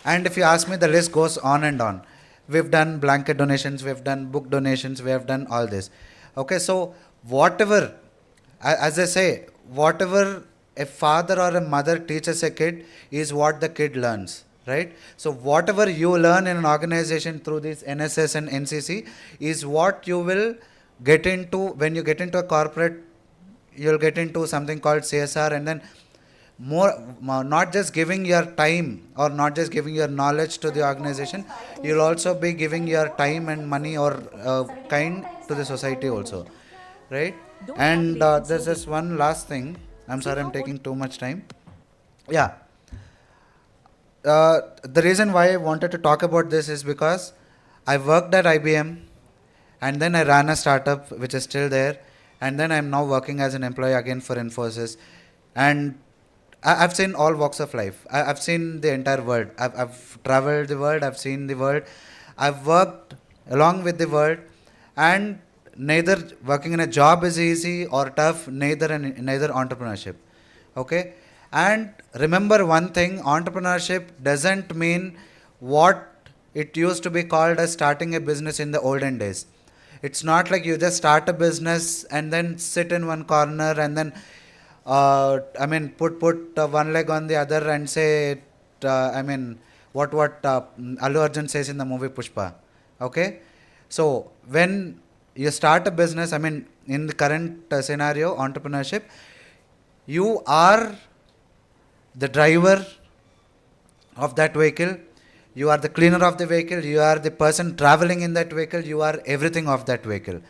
And if you ask me, the list goes on and on. We've done blanket donations, we've done book donations, we have done all this. Okay, so whatever, as I say, whatever a father or a mother teaches a kid is what the kid learns, right? So whatever you learn in an organization through this NSS and NCC is what you will get into when you get into a corporate. You'll get into something called CSR, and then not just giving your time or not just giving your knowledge to the organization, you'll also be giving your time and money or kind to the society also, right? And there's this one last thing. I'm sorry, I'm taking too much time. Yeah. The reason why I wanted to talk about this is because I worked at IBM, and then I ran a startup which is still there, and then I'm now working as an employee again for Infosys. And I've seen all walks of life. I've seen the entire world. I've traveled the world. I've seen the world. I've worked along with the world, and neither working in a job is easy or tough, neither entrepreneurship. Okay? And remember one thing, entrepreneurship doesn't mean what it used to be called as starting a business in the olden days. It's not like you just start a business and then sit in one corner and then put one leg on the other and say, what Allu Arjun says in the movie Pushpa. Okay? So, when you start a business, in the current scenario, entrepreneurship, you are the driver of that vehicle, you are the cleaner of the vehicle, you are the person traveling in that vehicle, you are everything of that vehicle.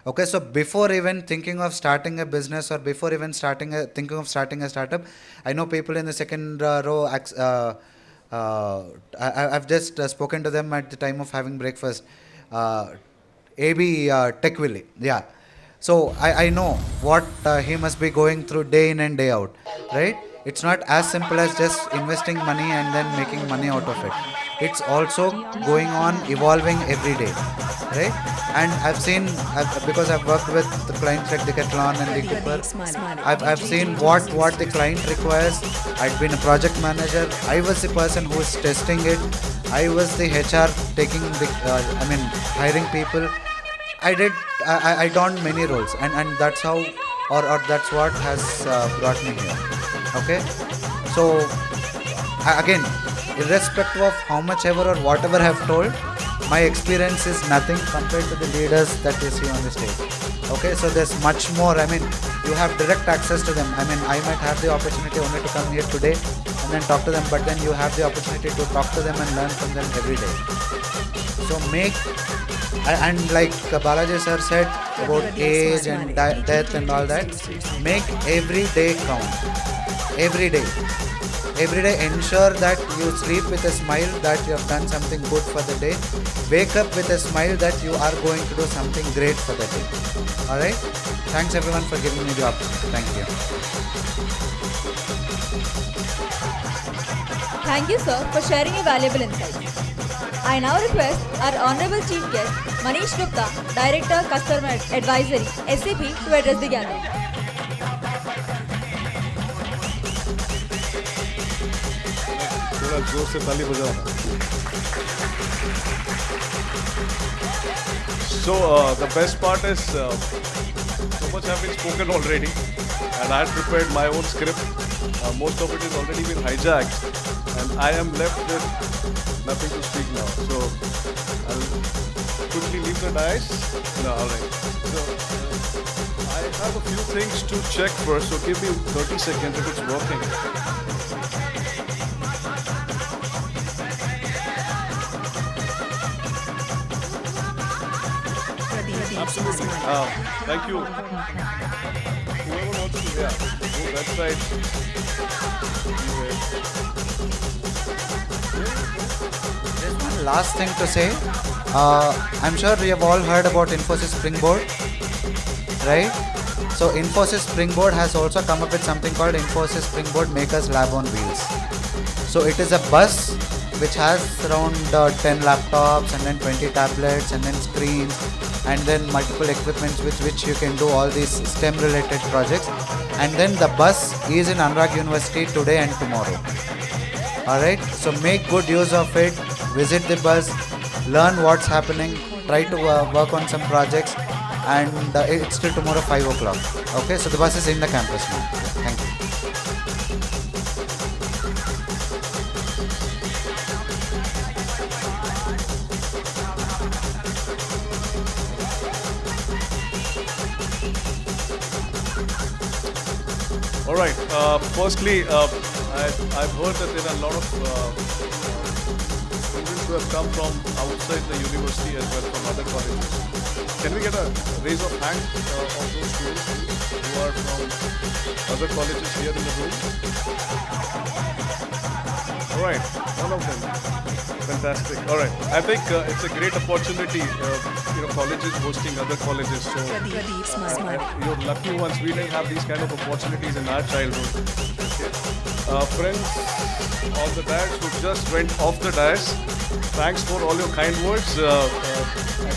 Okay, so before even thinking of starting a business or before even thinking of starting a startup, I know people in the second row, I've just spoken to them at the time of having breakfast. AB Techwilly, yeah. So I know what he must be going through day in and day out, right? It's not as simple as just investing money and then making money out of it. It's also going on, evolving every day, right? And I've seen, because I've worked with the clients like Decathlon and the Cooper, I've seen what the client requires. I've been a project manager. I was the person who was testing it. I was the HR taking the, hiring people. I donned many roles, and that's how, or that's what has brought me here. Okay, so again, irrespective of how much ever or whatever I have told, my experience is nothing compared to the leaders that you see on the stage. Okay, so there's much more. You have direct access to them. I might have the opportunity only to come here today and then talk to them, but then you have the opportunity to talk to them and learn from them every day. So and like Balaji sir said about age and death and all that, make every day count. Every day ensure that you sleep with a smile that you have done something good for the day. Wake up with a smile that you are going to do something great for the day. Alright? Thanks everyone for giving me the opportunity. Thank you. Thank you, sir, for sharing your valuable insights. I now request our Honorable Chief Guest, Manish Gupta, Director, Customer Advisory, SAP, to address the gathering. जोर से ताली बजाओ ना. So the best part is so much have been spoken already, and I had prepared my own script. Most of it has already been hijacked, and I am left with nothing to speak now. So I'll quickly leave the dice. No, all right. So I have a few things to check first. So give me 30 seconds if it's working. Absolutely. Thank you. Whoever wants to, yeah, go that side. There's one last thing to say. I'm sure we have all heard about Infosys Springboard, right? So Infosys Springboard has also come up with something called Infosys Springboard Makers Lab on Wheels. So it is a bus which has around 10 laptops and then 20 tablets and then screens and then multiple equipments with which you can do all these STEM related projects. And then the bus is in Anurag University today and tomorrow. Alright, so make good use of it, visit the bus, learn what's happening, try to work on some projects, and it's till tomorrow 5 o'clock. Okay, so the bus is in the campus now. Thank you. All right. Firstly, I've heard that there are a lot of students who have come from outside the university as well, from other colleges. Can we get a raise of hand of those students who are from other colleges here in the room? All right, one of them. Fantastic. All right. I think it's a great opportunity. Colleges hosting other colleges. So you're lucky ones. We didn't have these kind of opportunities in our childhood. Okay. Friends on the dais who just went off the dais, thanks for all your kind words. I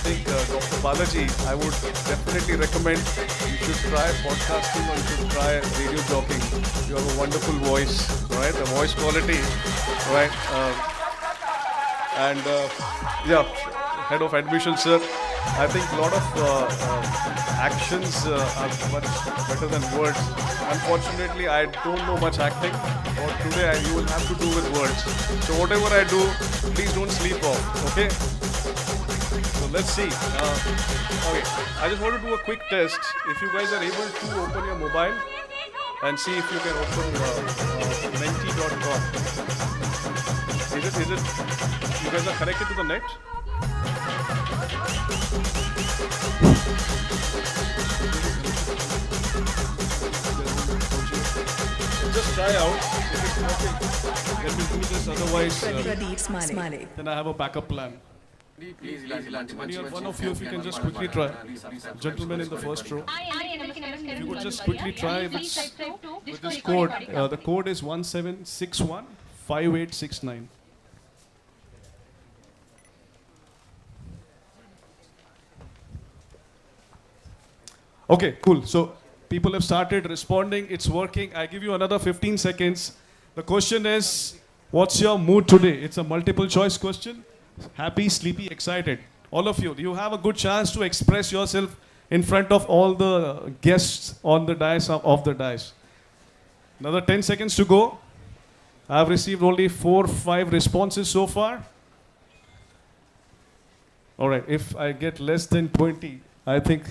think Dr. Balaji, I would definitely recommend you should try podcasting or you should try radio jogging. You have a wonderful voice, right? The voice quality, right? Yeah, head of admission, sir. I think a lot of actions are much better than words. Unfortunately, I don't know much acting. But today, you will have to do with words. So whatever I do, please don't sleep off. Okay? So let's see. Okay, I just want to do a quick test. If you guys are able to open your mobile and see if you can open menti.com. Is it? You guys are connected to the net? Just try out. If it's working, let me do this. Otherwise, then I have a backup plan. One of you, if you can just quickly try. Gentlemen in the first row. If you could just quickly try with this code. The code is 17615869. Okay, cool. So people have started responding. It's working. I give you another 15 seconds. The question is, what's your mood today? It's a multiple choice question. Happy, sleepy, excited. All of you, you have a good chance to express yourself in front of all the guests on the dais, off the dais. Another 10 seconds to go. I have received only 4 or 5 responses so far. All right, if I get less than 20, I think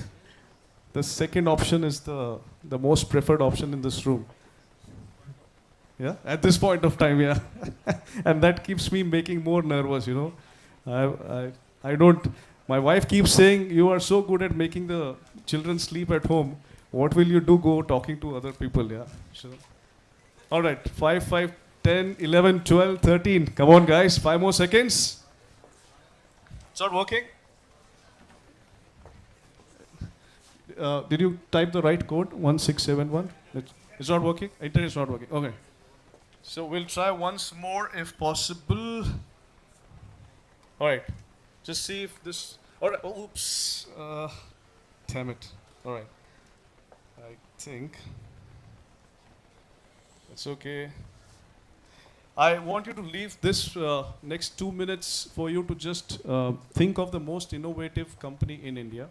the second option is the most preferred option in this room. Yeah, at this point of time, yeah. And that keeps me making more nervous, you know. I don't, my wife keeps saying, you are so good at making the children sleep at home. What will you do go talking to other people, yeah. Sure. All right, 5, 5, 10, 11, 12, 13. Come on, guys, 5 more seconds. It's not working? Did you type the right code? 1671? It's not working? Internet's not working. Okay. So we'll try once more if possible. All right. Just see if this. All right. Oh, oops. Damn it. All right. I think that's okay. I want you to leave this next 2 minutes for you to just think of the most innovative company in India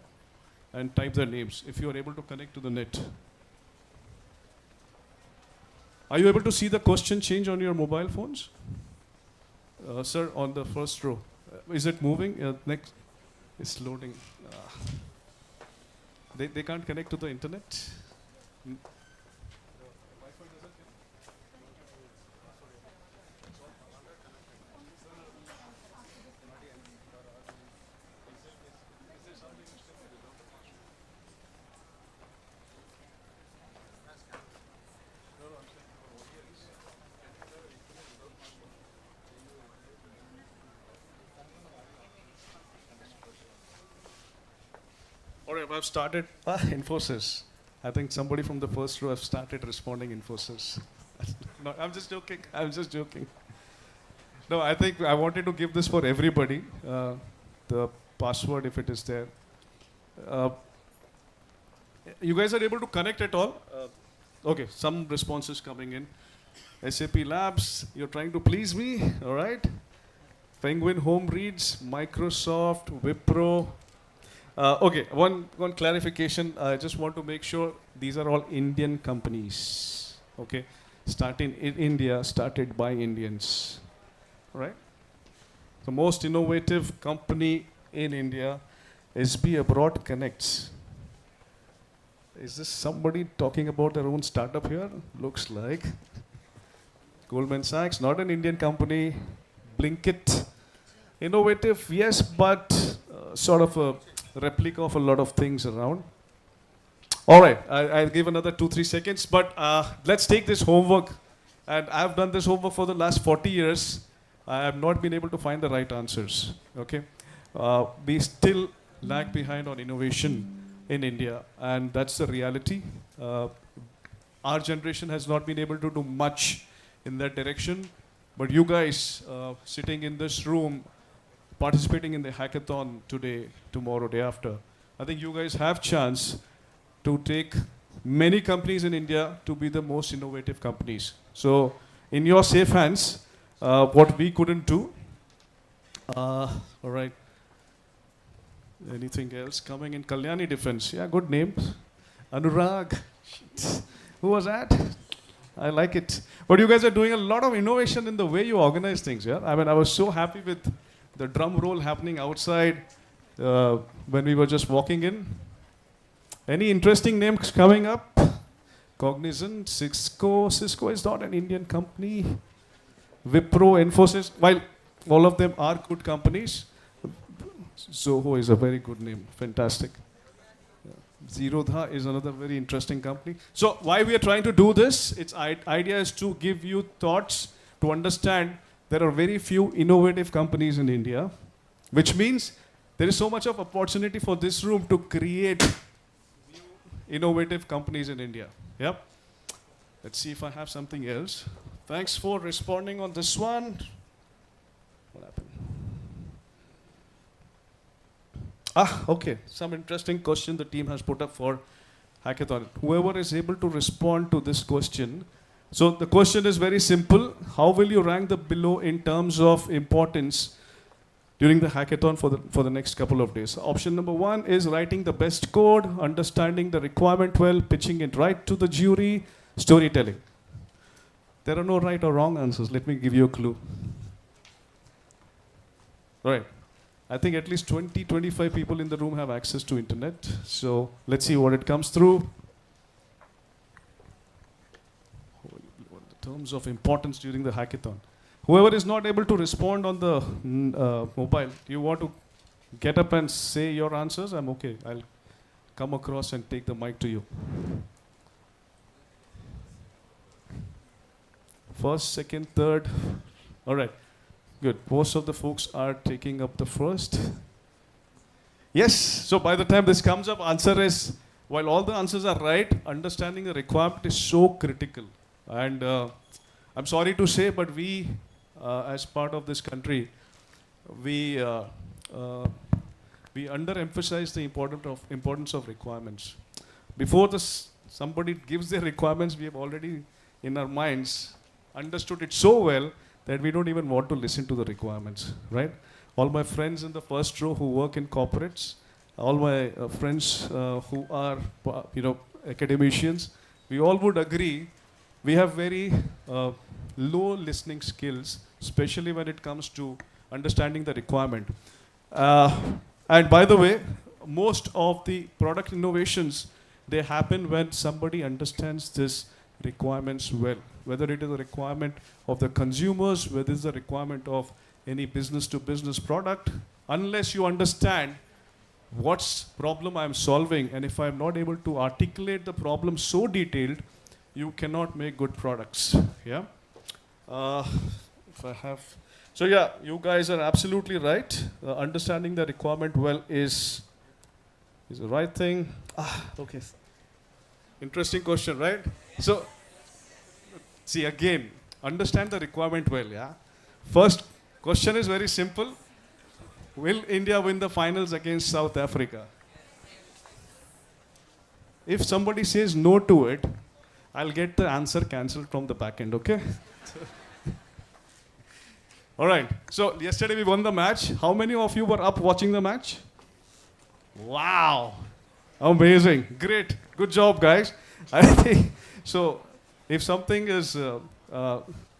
and type their names if you are able to connect to the net. Are you able to see the question change on your mobile phones? Sir, on the first row. Is it moving? Next, it's loading. They can't connect to the internet. All right, I've started Infosys. I think somebody from the first row have started responding Infosys. No, I'm just joking. I'm just joking. No, I think I wanted to give this for everybody. The password, if it is there. You guys are able to connect at all? Okay, some responses coming in. SAP Labs, you're trying to please me, all right? Penguin Home Reads, Microsoft, Wipro. Okay, one clarification. I just want to make sure these are all Indian companies. Okay, starting in India, started by Indians. Right? The most innovative company in India, SB Abroad Connects. Is this somebody talking about their own startup here? Looks like. Goldman Sachs, not an Indian company. Blinkit, innovative, yes, but sort of a replica of a lot of things around. All right, I'll give another 2-3 seconds, but let's take this homework. And I've done this homework for the last 40 years. I have not been able to find the right answers. Okay, we still lag behind on innovation in India, and that's the reality. Our generation has not been able to do much in that direction, but you guys sitting in this room, participating in the hackathon today, tomorrow, day after, I think you guys have chance to take many companies in India to be the most innovative companies. So in your safe hands, what we couldn't do. All right. Anything else coming in? Kalyani Defense. Yeah, good name. Anurag. Who was that? I like it. But you guys are doing a lot of innovation in the way you organize things, yeah? I mean, I was so happy with the drum roll happening outside when we were just walking in. Any interesting names coming up? Cognizant, Cisco. Cisco is not an Indian company. Wipro, Infosys. While all of them are good companies, Zoho is a very good name. Fantastic. Zerodha is another very interesting company. So why we are trying to do this? Its idea is to give you thoughts to understand there are very few innovative companies in India, which means there is so much of opportunity for this room to create new innovative companies in India. Yep. Let's see if I have something else. Thanks for responding on this one. What happened? Okay. Some interesting question the team has put up for hackathon. Whoever is able to respond to this question. So the question is very simple. How will you rank the below in terms of importance during the hackathon for the next couple of days? Option number 1 is writing the best code, understanding the requirement well, pitching it right to the jury, storytelling. There are no right or wrong answers. Let me give you a clue. Right. I think at least 20-25 people in the room have access to internet. So let's see what it comes through. The terms of importance during the hackathon. Whoever is not able to respond on the mobile, do you want to get up and say your answers? I'm okay. I'll come across and take the mic to you. First, second, third. All right. Good. Most of the folks are taking up the first. Yes. So by the time this comes up, answer is, while all the answers are right, understanding the requirement is so critical. And I'm sorry to say, but we, as part of this country, we underemphasize the importance of requirements. Before somebody gives their requirements, we have already, in our minds, understood it so well that we don't even want to listen to the requirements, right? All my friends in the first row who work in corporates, all my friends who are, academicians, we all would agree we have very low listening skills, especially when it comes to understanding the requirement. And by the way, most of the product innovations, they happen when somebody understands this requirements well, whether it is a requirement of the consumers, whether it's a requirement of any business to business product. Unless you understand what's problem I'm solving, and if I'm not able to articulate the problem so detailed, you cannot make good products. Yeah. If I have, so yeah, you guys are absolutely right. Understanding the requirement well is the right thing. Okay. Interesting question, right? So, see again, understand the requirement well. Yeah. First question is very simple. Will India win the finals against South Africa? If somebody says no to it, I'll get the answer cancelled from the back end, okay? All right. So, yesterday we won the match. How many of you were up watching the match? Wow. Amazing. Great. Good job, guys. I think so. If something is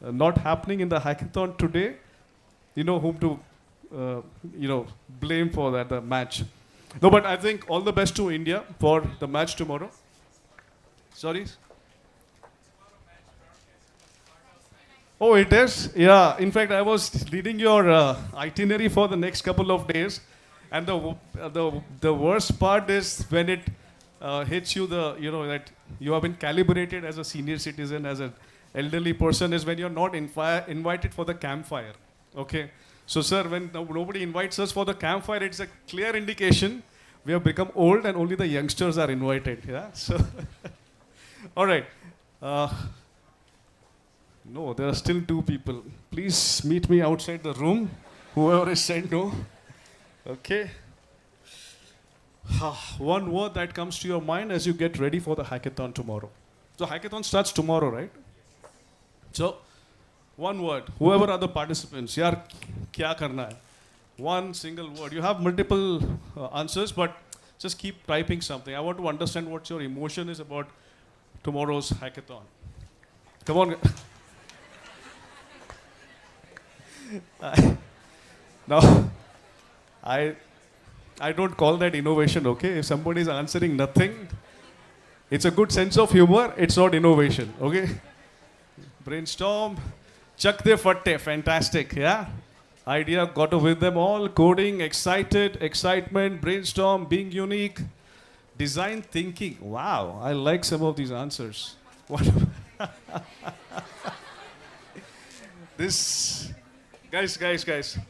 not happening in the hackathon today, you know whom to blame for that, the match. No, but I think all the best to India for the match tomorrow. Sorry? Oh, it is? Yeah. In fact, I was reading your itinerary for the next couple of days. And the worst part is when it hits you, that you have been calibrated as a senior citizen, as an elderly person, is when you're not invited for the campfire. Okay? So, sir, when nobody invites us for the campfire, it's a clear indication we have become old and only the youngsters are invited. Yeah. So, all right. No, there are still 2 people. Please meet me outside the room. Whoever is said no. Okay. One word that comes to your mind as you get ready for the hackathon tomorrow. So, hackathon starts tomorrow, right? So, one word. Whoever are the participants, yaar, kya karna hai? One single word. You have multiple answers, but just keep typing something. I want to understand what your emotion is about tomorrow's hackathon. Come on. Now, I don't call that innovation, okay? If somebody is answering nothing, it's a good sense of humor, it's not innovation, okay? Brainstorm, chuck de fatte, fantastic, yeah? Idea, got to with them all, coding, excitement, brainstorm, being unique, design thinking. Wow, I like some of these answers. What? This, guys,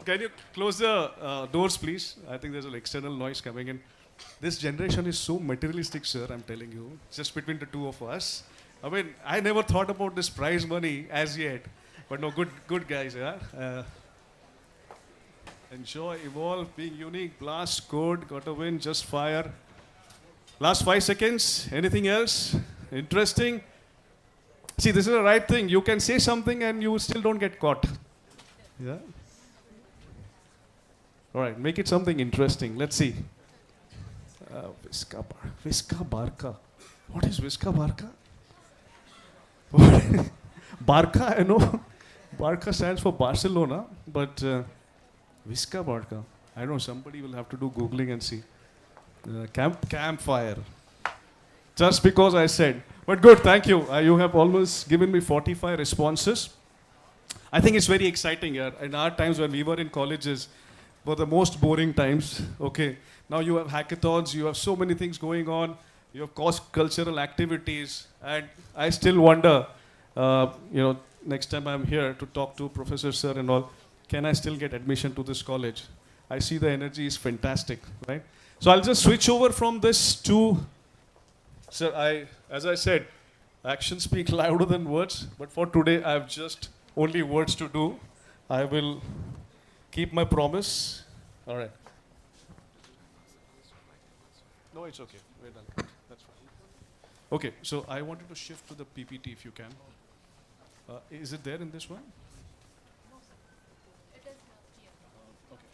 can you close the doors, please? I think there's an external noise coming in. This generation is so materialistic, sir, I'm telling you. Just between the 2 of us. I mean, I never thought about this prize money as yet. But no, good guys, yeah? Enjoy, evolve, being unique, blast, code, got to win, just fire. Last 5 seconds, anything else? Interesting? See, this is the right thing. You can say something and you still don't get caught. Yeah? All right, make it something interesting. Let's see. Visca Barca. What is Visca Barca? Barca, I know. Barca stands for Barcelona, but Visca Barca. I don't know, somebody will have to do Googling and see. Campfire. Just because I said. But good, thank you. You have almost given me 45 responses. I think it's very exciting here. In our times when we were in colleges, were the most boring times. Okay. Now you have hackathons, you have so many things going on, you have cross-cultural activities, and I still wonder, next time I'm here to talk to Professor Sir and all, can I still get admission to this college? I see the energy is fantastic, right? So I'll just switch over from this to, sir, as I said, actions speak louder than words, but for today I have just only words to do. I will keep my promise. All right. No, it's okay. We're done. That's fine. Okay, so I wanted to shift to the PPT if you can. Is it there in this one? No, sir. It is not here. Okay.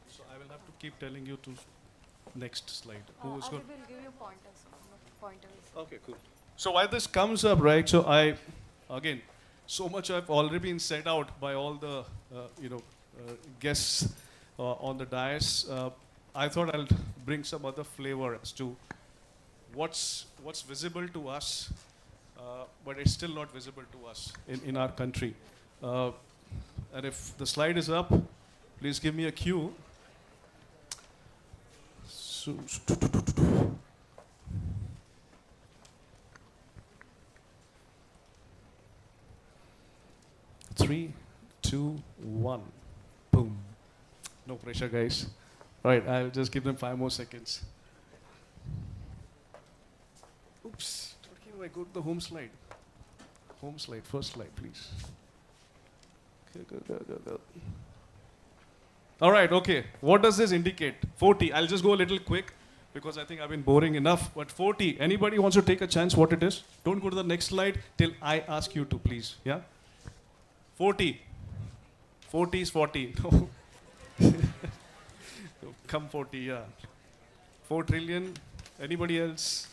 So I will have to keep telling you to next slide. Who is going? I will give you pointers. Okay, cool. So why this comes up, right? So so much have already been said out by all the guests on the dais. I thought I'll bring some other flavor as to what's visible to us, but it's still not visible to us in our country. And if the slide is up, please give me a cue. So, 3, 2, 1, boom. No pressure, guys. All right, I'll just give them 5 more seconds. Oops, I go to the home slide. Home slide, first slide, please. Go. All right, okay. What does this indicate? 40. I'll just go a little quick because I think I've been boring enough. But 40, anybody wants to take a chance what it is? Don't go to the next slide till I ask you to, please. Yeah? 40. 40 is 40. No. Come 40, yeah. 4 trillion. Anybody else?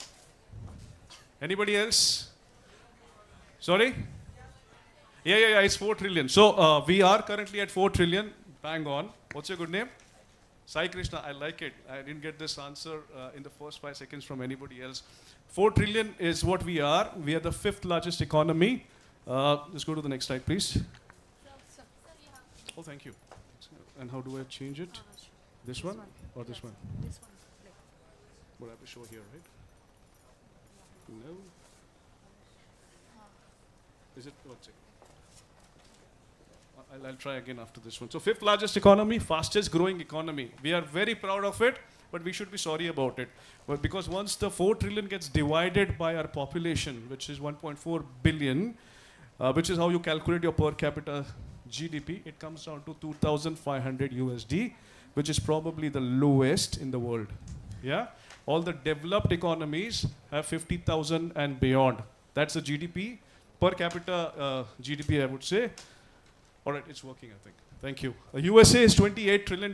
Anybody else? Sorry? Yeah, it's 4 trillion. So we are currently at 4 trillion. Bang on. What's your good name? Sai Krishna, I like it. I didn't get this answer in the first 5 seconds from anybody else. 4 trillion is what we are. We are the 5th largest economy. Let's go to the next slide, please. Oh, thank you. And how do I change it? This one or this one? This one. What I have to show here, right? No. Is it? One second. I'll try again after this one. So 5th largest economy, fastest growing economy. We are very proud of it, but we should be sorry about it. But because once the 4 trillion gets divided by our population, which is 1.4 billion, which is how you calculate your per capita GDP, it comes down to 2,500 USD, which is probably the lowest in the world. Yeah? All the developed economies have 50,000 and beyond. That's the GDP, per capita GDP, I would say. All right, it's working, I think. Thank you. USA is $28 trillion.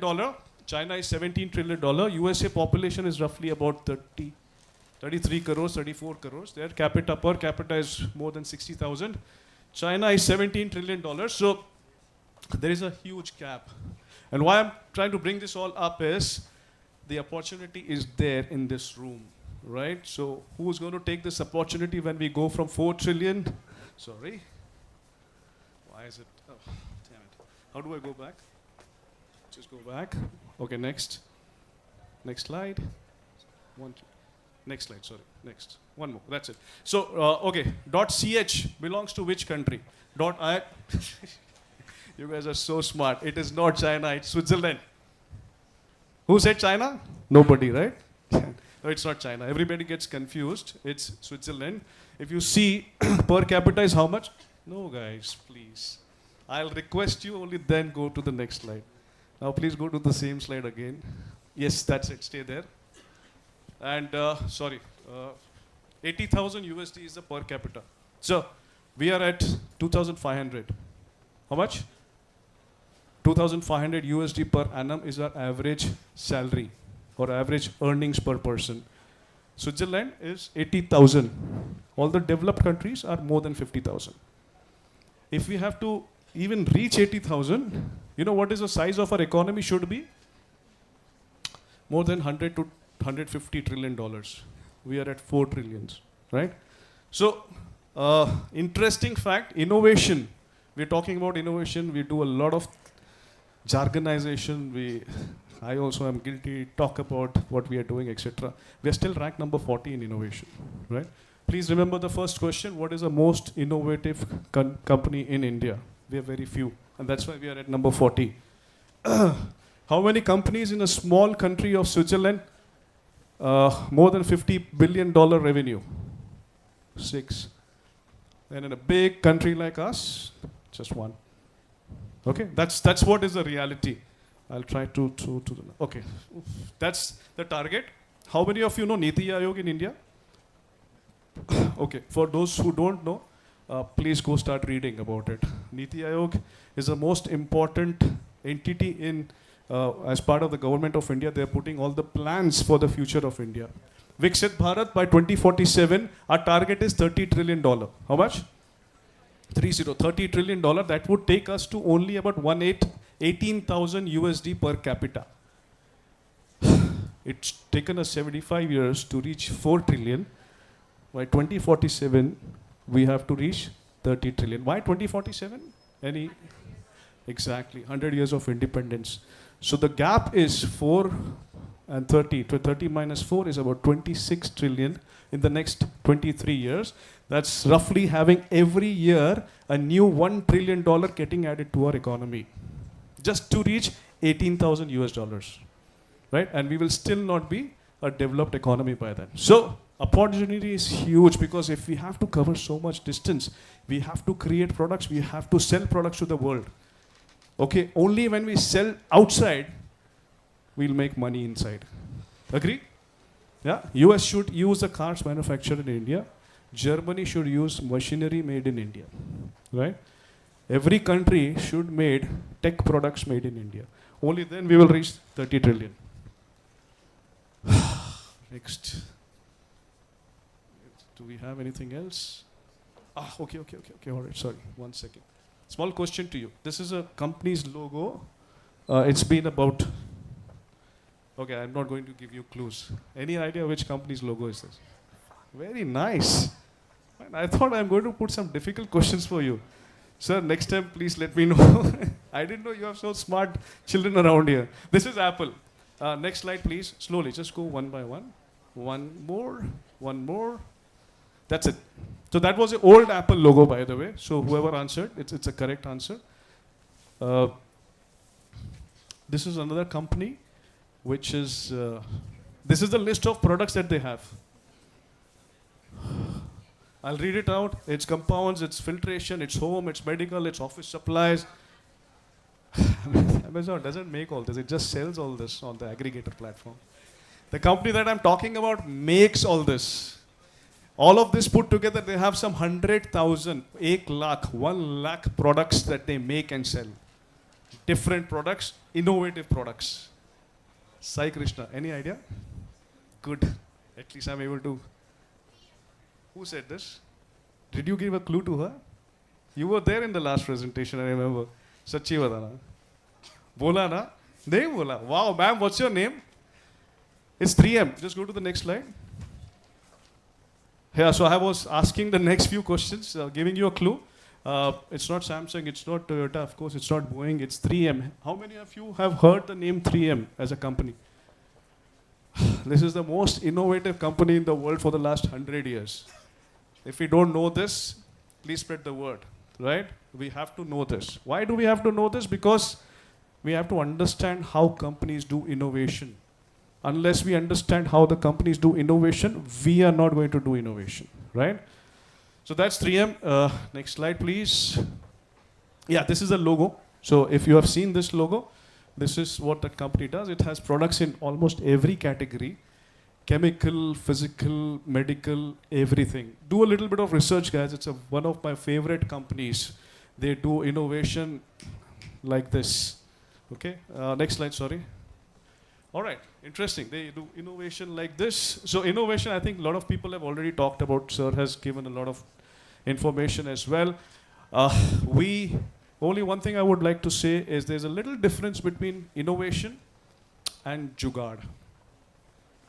China is $17 trillion. USA population is roughly about 33 crores, 34 crores. Their per capita is more than 60,000. China is $17 trillion. So there is a huge gap. And why I'm trying to bring this all up is the opportunity is there in this room, right? So who's going to take this opportunity when we go from 4 trillion? Sorry. Why is it? Oh, damn it. How do I go back? Just go back. Okay, next. Next slide. Next slide, sorry. Next. One more. That's it. So, okay. .ch belongs to which country? .I. You guys are so smart. It is not China, it's Switzerland. Who said China? Nobody, right? No, it's not China. Everybody gets confused. It's Switzerland. If you see, per capita is how much? No, guys, please. I'll request you only then go to the next slide. Now, please go to the same slide again. Yes, that's it. Stay there. And, 80,000 USD is the per capita. So, we are at 2,500. How much? 2,500 USD per annum is our average salary or average earnings per person. Switzerland is 80,000. All the developed countries are more than 50,000. If we have to even reach 80,000, you know what is the size of our economy should be? More than 100 to 150 trillion dollars. We are at 4 trillions, right? So, interesting fact, innovation. We're talking about innovation. We do a lot of jargonization. I also am guilty, talk about what we are doing, etc. We are still ranked number 40 in innovation, right? Please remember the first question, what is the most innovative company in India? We have very few, and that's why we are at number 40. How many companies in a small country of Switzerland? More than $50 billion revenue. 6. And in a big country like us, just 1. Okay, that's what is the reality. I'll try to okay, that's the target. How many of you know Niti Aayog in India? Okay, for those who don't know, please go start reading about it. Niti Aayog is the most important entity in as part of the government of India. They're putting all the plans for the future of India. Viksit Bharat by 2047, our target is $30 trillion. How much? $30 trillion, that would take us to only about 18,000 USD per capita. It's taken us 75 years to reach 4 trillion. By 2047, we have to reach 30 trillion. Why 2047? Exactly, 100 years of independence. So the gap is 4 and 30. 30 minus 4 is about 26 trillion in the next 23 years. That's roughly having every year a new $1 trillion getting added to our economy, just to reach 18,000 US dollars, right? And we will still not be a developed economy by then. So opportunity is huge, because if we have to cover so much distance, we have to create products, we have to sell products to the world. Okay, only when we sell outside, we'll make money inside. Agree? Yeah, US should use the cars manufactured in India. Germany should use machinery made in India, right? Every country should made tech products made in India. Only then we will reach 30 trillion. Next. Do we have anything else? Okay, all right, sorry, 1 second. Small question to you. This is a company's logo. It's been about, okay, I'm not going to give you clues. Any idea which company's logo is this? Very nice. I thought I'm going to put some difficult questions for you. Sir, next time please let me know. I didn't know you have so smart children around here. This is Apple. Next slide please. Slowly, just go one by one. One more. That's it. So that was the old Apple logo, by the way. So whoever answered, it's a correct answer. This is another company, which is, this is the list of products that they have. I'll read it out. It's compounds, it's filtration, it's home, it's medical, it's office supplies. Amazon doesn't make all this. It just sells all this on the aggregator platform. The company that I'm talking about makes all this. All of this put together, they have some 100,000, 1 lakh products that they make and sell. Different products, innovative products. Sai Krishna, any idea? Good. At least I'm able to. Who said this? Did you give a clue to her? You were there in the last presentation, I remember. Sachi batana. Bola na? Nahi bola. Wow, ma'am, what's your name? It's 3M. Just go to the next slide. Yeah, so I was asking the next few questions, giving you a clue. It's not Samsung, it's not Toyota, of course, it's not Boeing, it's 3M. How many of you have heard the name 3M as a company? This is the most innovative company in the world for the last 100 years. If we don't know this, please spread the word, right? We have to know this. Why do we have to know this? Because we have to understand how companies do innovation. Unless we understand how the companies do innovation, we are not going to do innovation, right? So that's 3M. Next slide, please. Yeah, this is a logo. So if you have seen this logo, this is what that company does. It has products in almost every category. Chemical, physical, medical, everything. Do a little bit of research, guys. It's one of my favorite companies. They do innovation like this. Okay, next slide, sorry. All right, interesting. They do innovation like this. So innovation, I think a lot of people have already talked about. Sir has given a lot of information as well. Only one thing I would like to say is there's a little difference between innovation and jugaad.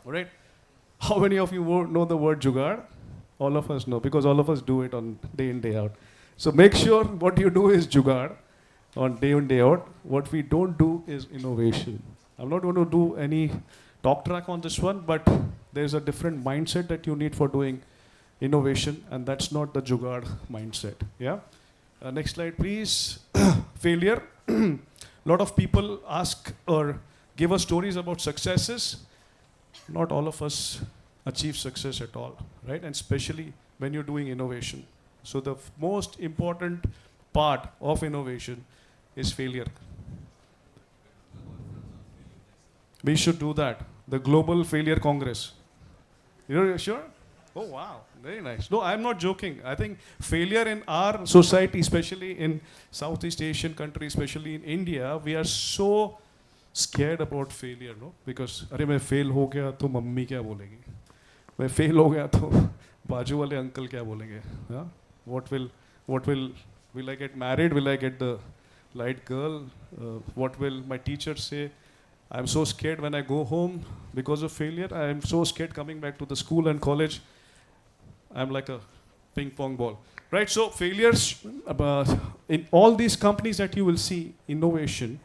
All right? How many of you know the word jugaad? All of us know, because all of us do it on day in, day out. So make sure what you do is jugaad on day in, day out. What we don't do is innovation. I'm not going to do any talk track on this one, but there's a different mindset that you need for doing innovation, and that's not the jugaad mindset. Yeah. Next slide, please. Failure. A lot of people ask or give us stories about successes. Not all of us achieve success at all, right? And especially when you're doing innovation. So the most important part of innovation is failure. We should do that. The Global Failure Congress. You're sure? Oh, wow. Very nice. No, I'm not joking. I think failure in our society, especially in Southeast Asian countries, especially in India, we are so scared about failure, no? Because, अरे मैं fail हो गया तो mummy क्या बोलेगी? मैं fail हो गया तो बाजू वाले uncle क्या बोलेंगे? Yeah? What will Will I get married? Will I get the right girl? What will my teacher say? I'm so scared when I go home because of failure. I'm so scared coming back to the school and college. I'm like a ping pong ball. Right, so failures, in all these companies that you will see, innovation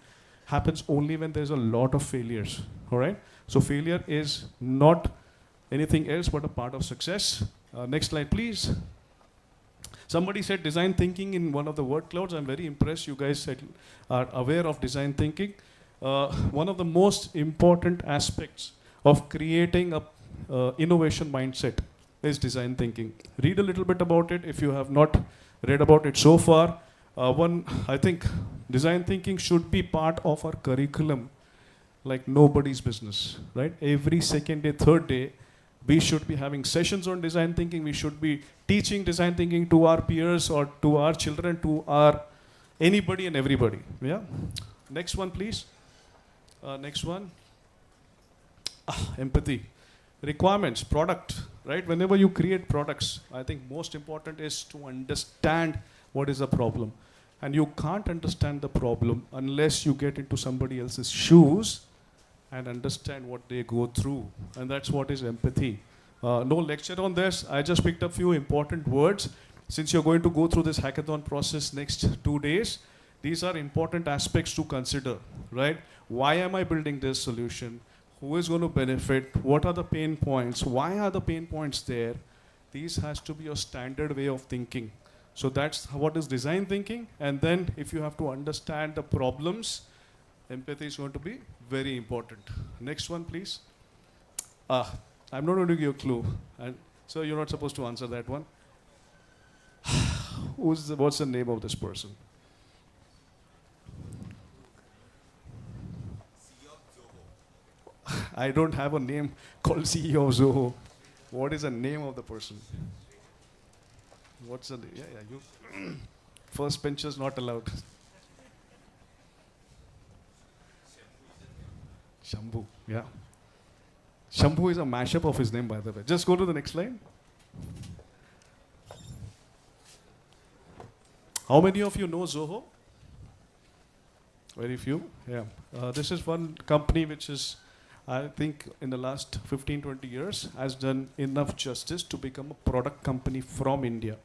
happens only when there's a lot of failures, all right? So failure is not anything else but a part of success. Next slide, please. Somebody said design thinking in one of the word clouds. I'm very impressed. You guys are aware of design thinking. One of the most important aspects of creating a innovation mindset is design thinking. Read a little bit about it if you have not read about it so far. I think design thinking should be part of our curriculum like nobody's business, right? Every second day, third day, we should be having sessions on design thinking. We should be teaching design thinking to our peers or to our children, to our anybody and everybody. Yeah. Next one, please. Next one. Empathy. Requirements, product, right? Whenever you create products, I think most important is to understand what is the problem. And you can't understand the problem unless you get into somebody else's shoes and understand what they go through. And that's what is empathy. No lecture on this. I just picked up few important words. Since you're going to go through this hackathon process next 2 days, these are important aspects to consider, right? Why am I building this solution? Who is going to benefit? What are the pain points? Why are the pain points there? These has to be your standard way of thinking. So that's what is design thinking. And then if you have to understand the problems, empathy is going to be very important. Next one, please. I'm not going to give you a clue. And so you're not supposed to answer that one. What's the name of this person? I don't have a name called CEO of Zoho. What is the name of the person? What's the name? Yeah, you. First benchers not allowed. Shambhu, yeah. Shambhu is a mashup of his name, by the way. Just go to the next slide. How many of you know Zoho? Very few, yeah. This is one company which is, I think in the last 15-20 years has done enough justice to become a product company from India.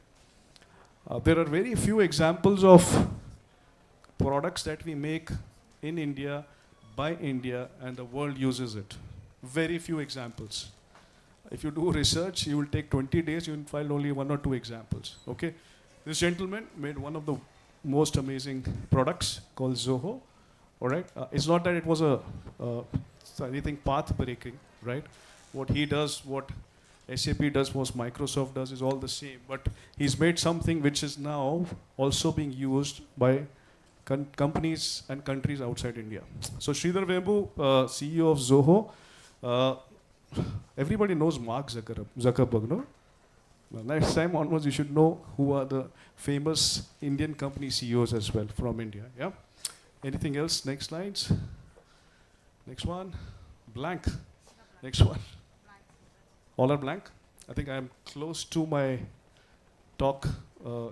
There are very few examples of products that we make in India, by India, and the world uses it. Very few examples. If you do research, you will take 20 days, you will find only 1 or 2 examples, okay? This gentleman made one of the most amazing products called Zoho, all right? It's not that it was anything path-breaking, right? What he does, what SAP does, what Microsoft does is all the same. But he's made something which is now also being used by companies and countries outside India. So Sridhar Vembu, CEO of Zoho, everybody knows Mark Zuckerberg, no? Well, next time onwards, you should know who are the famous Indian company CEOs as well from India, yeah? Anything else? Next slides. Next one. Blank. Next one. All are blank. I think I'm close to my talk,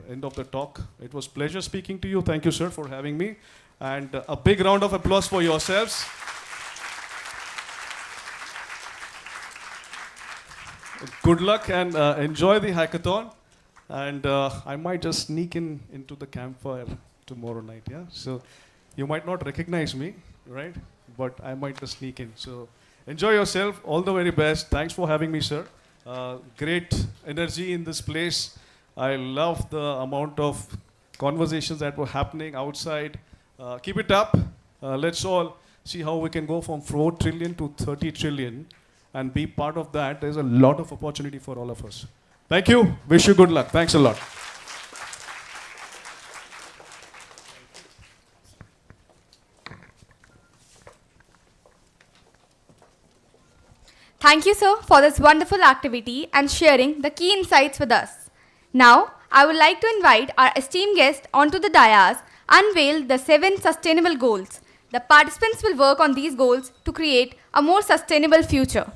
end of the talk. It was pleasure speaking to you. Thank you, sir, for having me. And a big round of applause for yourselves. Good luck and enjoy the hackathon. And I might just sneak into the campfire tomorrow night, yeah? So you might not recognize me, right? But I might just sneak in. So enjoy yourself. All the very best. Thanks for having me, sir. Great energy in this place. I love the amount of conversations that were happening outside. Keep it up. Let's all see how we can go from 4 trillion to 30 trillion and be part of that. There's a lot of opportunity for all of us. Thank you. Wish you good luck. Thanks a lot. Thank you, sir, for this wonderful activity and sharing the key insights with us. Now, I would like to invite our esteemed guest onto the dais, unveil the 7 sustainable goals. The participants will work on these goals to create a more sustainable future.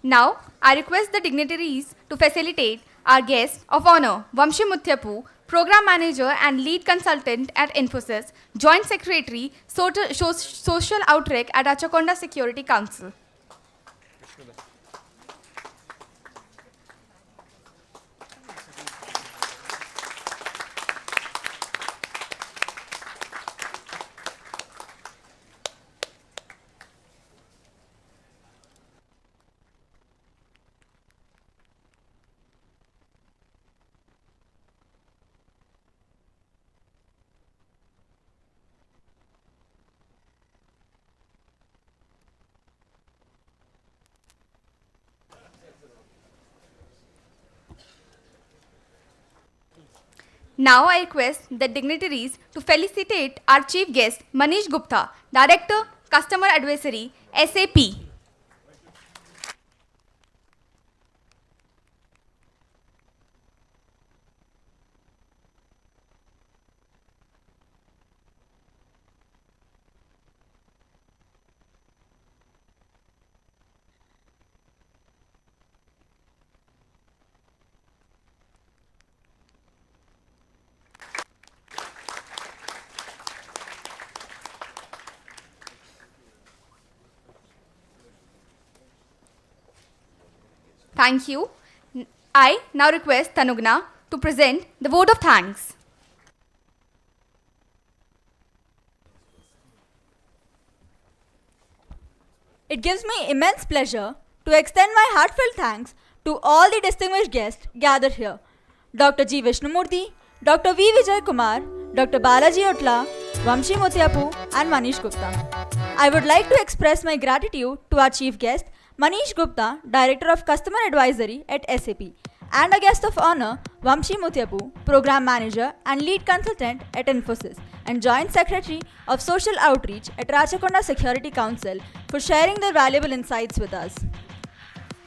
Now, I request the dignitaries to facilitate our guest of honor, Vamshi Muthyapu, Program Manager and Lead Consultant at Infosys, Joint Secretary, Social Outreach at Achakonda Security Council. Now I request the dignitaries to felicitate our chief guest, Manish Gupta, Director, Customer Advisory, SAP. Thank you. I now request Tanugna to present the vote of thanks. It gives me immense pleasure to extend my heartfelt thanks to all the distinguished guests gathered here. Dr. G. Vishnumurthy, Dr. V. Vijay Kumar, Dr. Balaji Otla, Vamshi Mutyapu and Manish Gupta. I would like to express my gratitude to our chief guest, Manish Gupta, Director of Customer Advisory at SAP, and a guest of honor, Vamshi Mutyapu, Program Manager and Lead Consultant at Infosys, and Joint Secretary of Social Outreach at Rachakonda Security Council for sharing their valuable insights with us.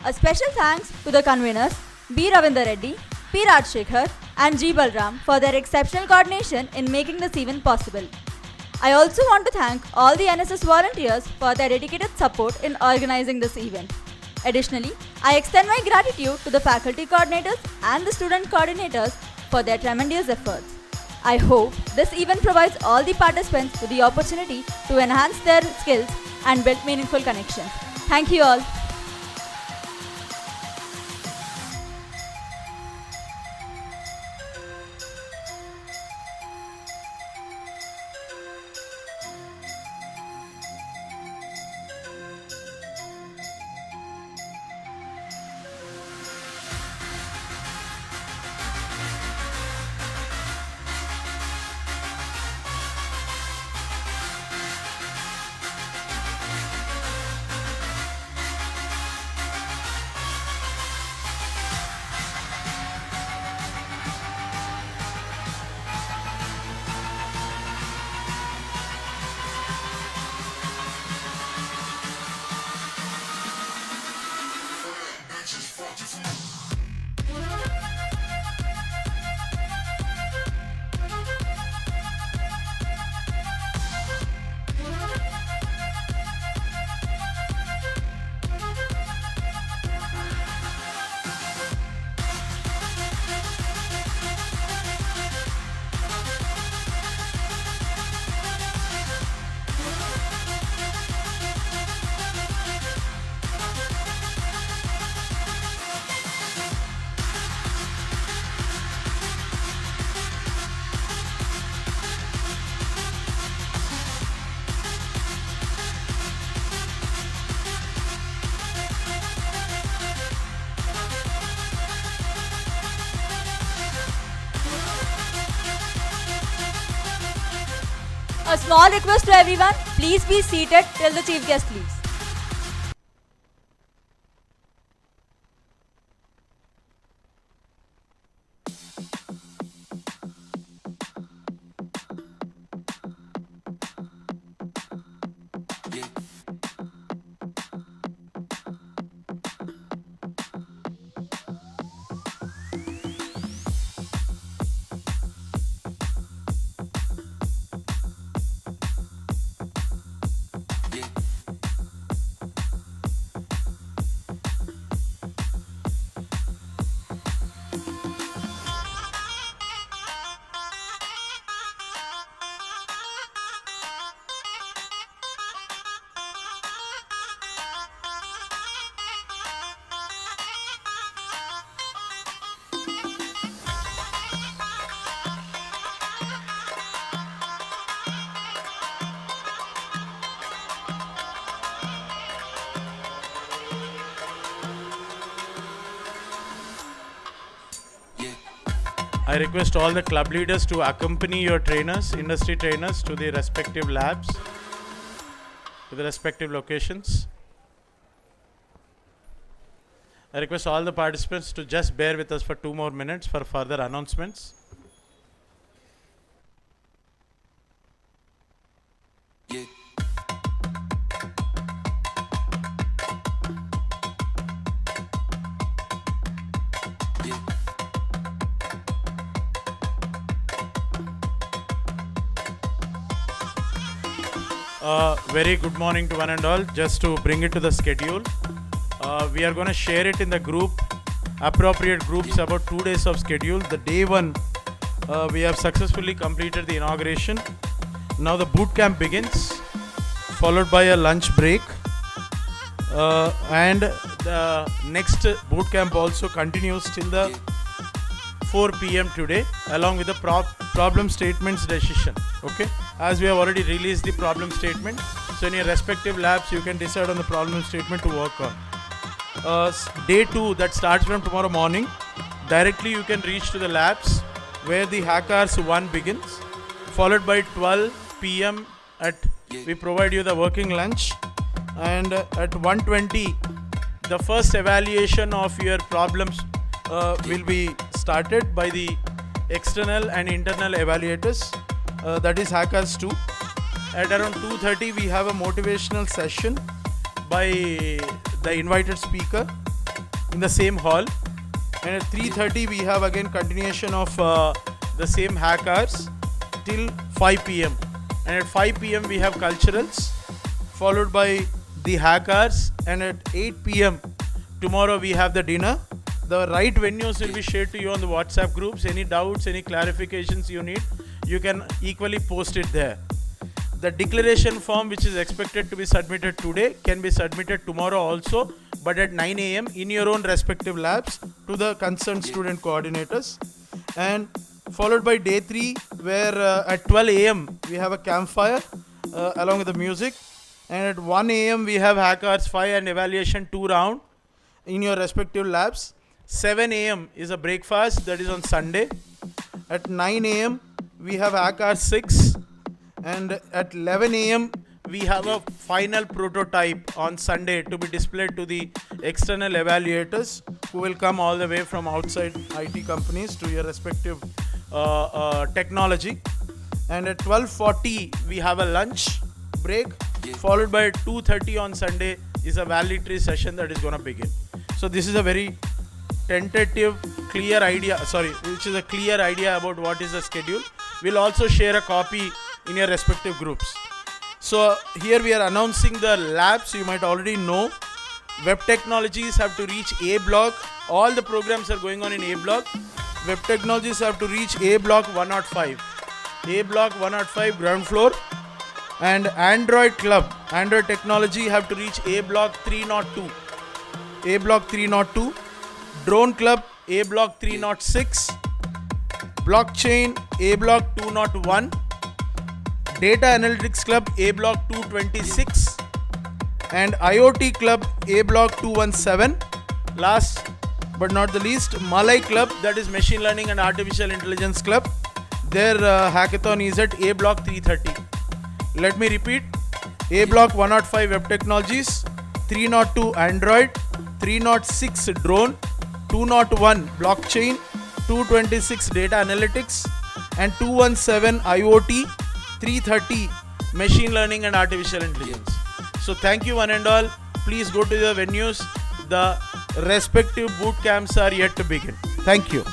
A special thanks to the conveners, B. Ravinder Reddy, P. Rajshekhar, and G. Balram for their exceptional coordination in making this event possible. I also want to thank all the NSS volunteers for their dedicated support in organizing this event. Additionally, I extend my gratitude to the faculty coordinators and the student coordinators for their tremendous efforts. I hope this event provides all the participants with the opportunity to enhance their skills and build meaningful connections. Thank you all. A small request to everyone, please be seated till the chief guest leaves. I request all the club leaders to accompany your trainers, industry trainers, to the respective labs, to the respective locations. I request all the participants to just bear with us for 2 more minutes for further announcements. Very good morning to one and all. Just to bring it to the schedule, we are going to share it in the group, appropriate groups, about 2 days of schedule. The day 1, we have successfully completed the inauguration. Now the boot camp begins, followed by a lunch break, and the next boot camp also continues till the 4 p.m. today, along with the problem statements decision. Okay, as we have already released the problem statement, so in your respective labs you can decide on the problem statement to work on. Day 2, that starts from tomorrow morning, directly you can reach to the labs where the Hackers 1 begins, followed by 12 p.m. we provide you the working lunch, and at 1:20 the first evaluation of your problems will be started by the external and internal evaluators, that is Hackers 2. At around 2:30 we have a motivational session by the invited speaker in the same hall, and at 3:30 we have again continuation of the same Hackers till 5 p.m. and at 5 p.m. we have culturals, followed by the Hackers, and at 8 p.m. tomorrow we have the dinner. The right venues will be shared to you on the WhatsApp groups. Any doubts, any clarifications you need, you can equally post it there. The declaration form, which is expected to be submitted today, can be submitted tomorrow also, but at 9 a.m. in your own respective labs to the concerned student coordinators. And followed by day 3, where at 12 a.m. we have a campfire along with the music, and at 1 a.m. we have Hackers 5 and evaluation 2 round in your respective labs. 7 a.m. is a breakfast, that is on Sunday. At 9 a.m. we have Hackers 6, and at 11 a.m. we have a final prototype on Sunday to be displayed to the external evaluators who will come all the way from outside IT companies to your respective technology. And at 12:40 we have a lunch break, followed by 2:30 on Sunday is a valedictory session that is going to begin. So this is a very tentative, clear idea, which is a clear idea about what is the schedule. We'll also share a copy in your respective groups. So here we are announcing the labs. You might already know. Web technologies have to reach A block. All the programs are going on in A block. Web technologies have to reach A block 105. A block 105 ground floor. And Android club, Android technology have to reach A block 302. A block 302. Drone club A block 306. Blockchain A block 201. Data Analytics Club A block 226, and IoT Club A block 217. Last but not the least, Malay Club, that is Machine Learning and Artificial Intelligence Club. Their hackathon is at A block 330. Let me repeat. A Block 105 Web Technologies, 302 Android, 306 Drone, 201 Blockchain, 226 Data Analytics, and 217 IoT, 330 Machine Learning and Artificial Intelligence. So thank you one and all. Please go to the venues. The respective boot camps are yet to begin. Thank you.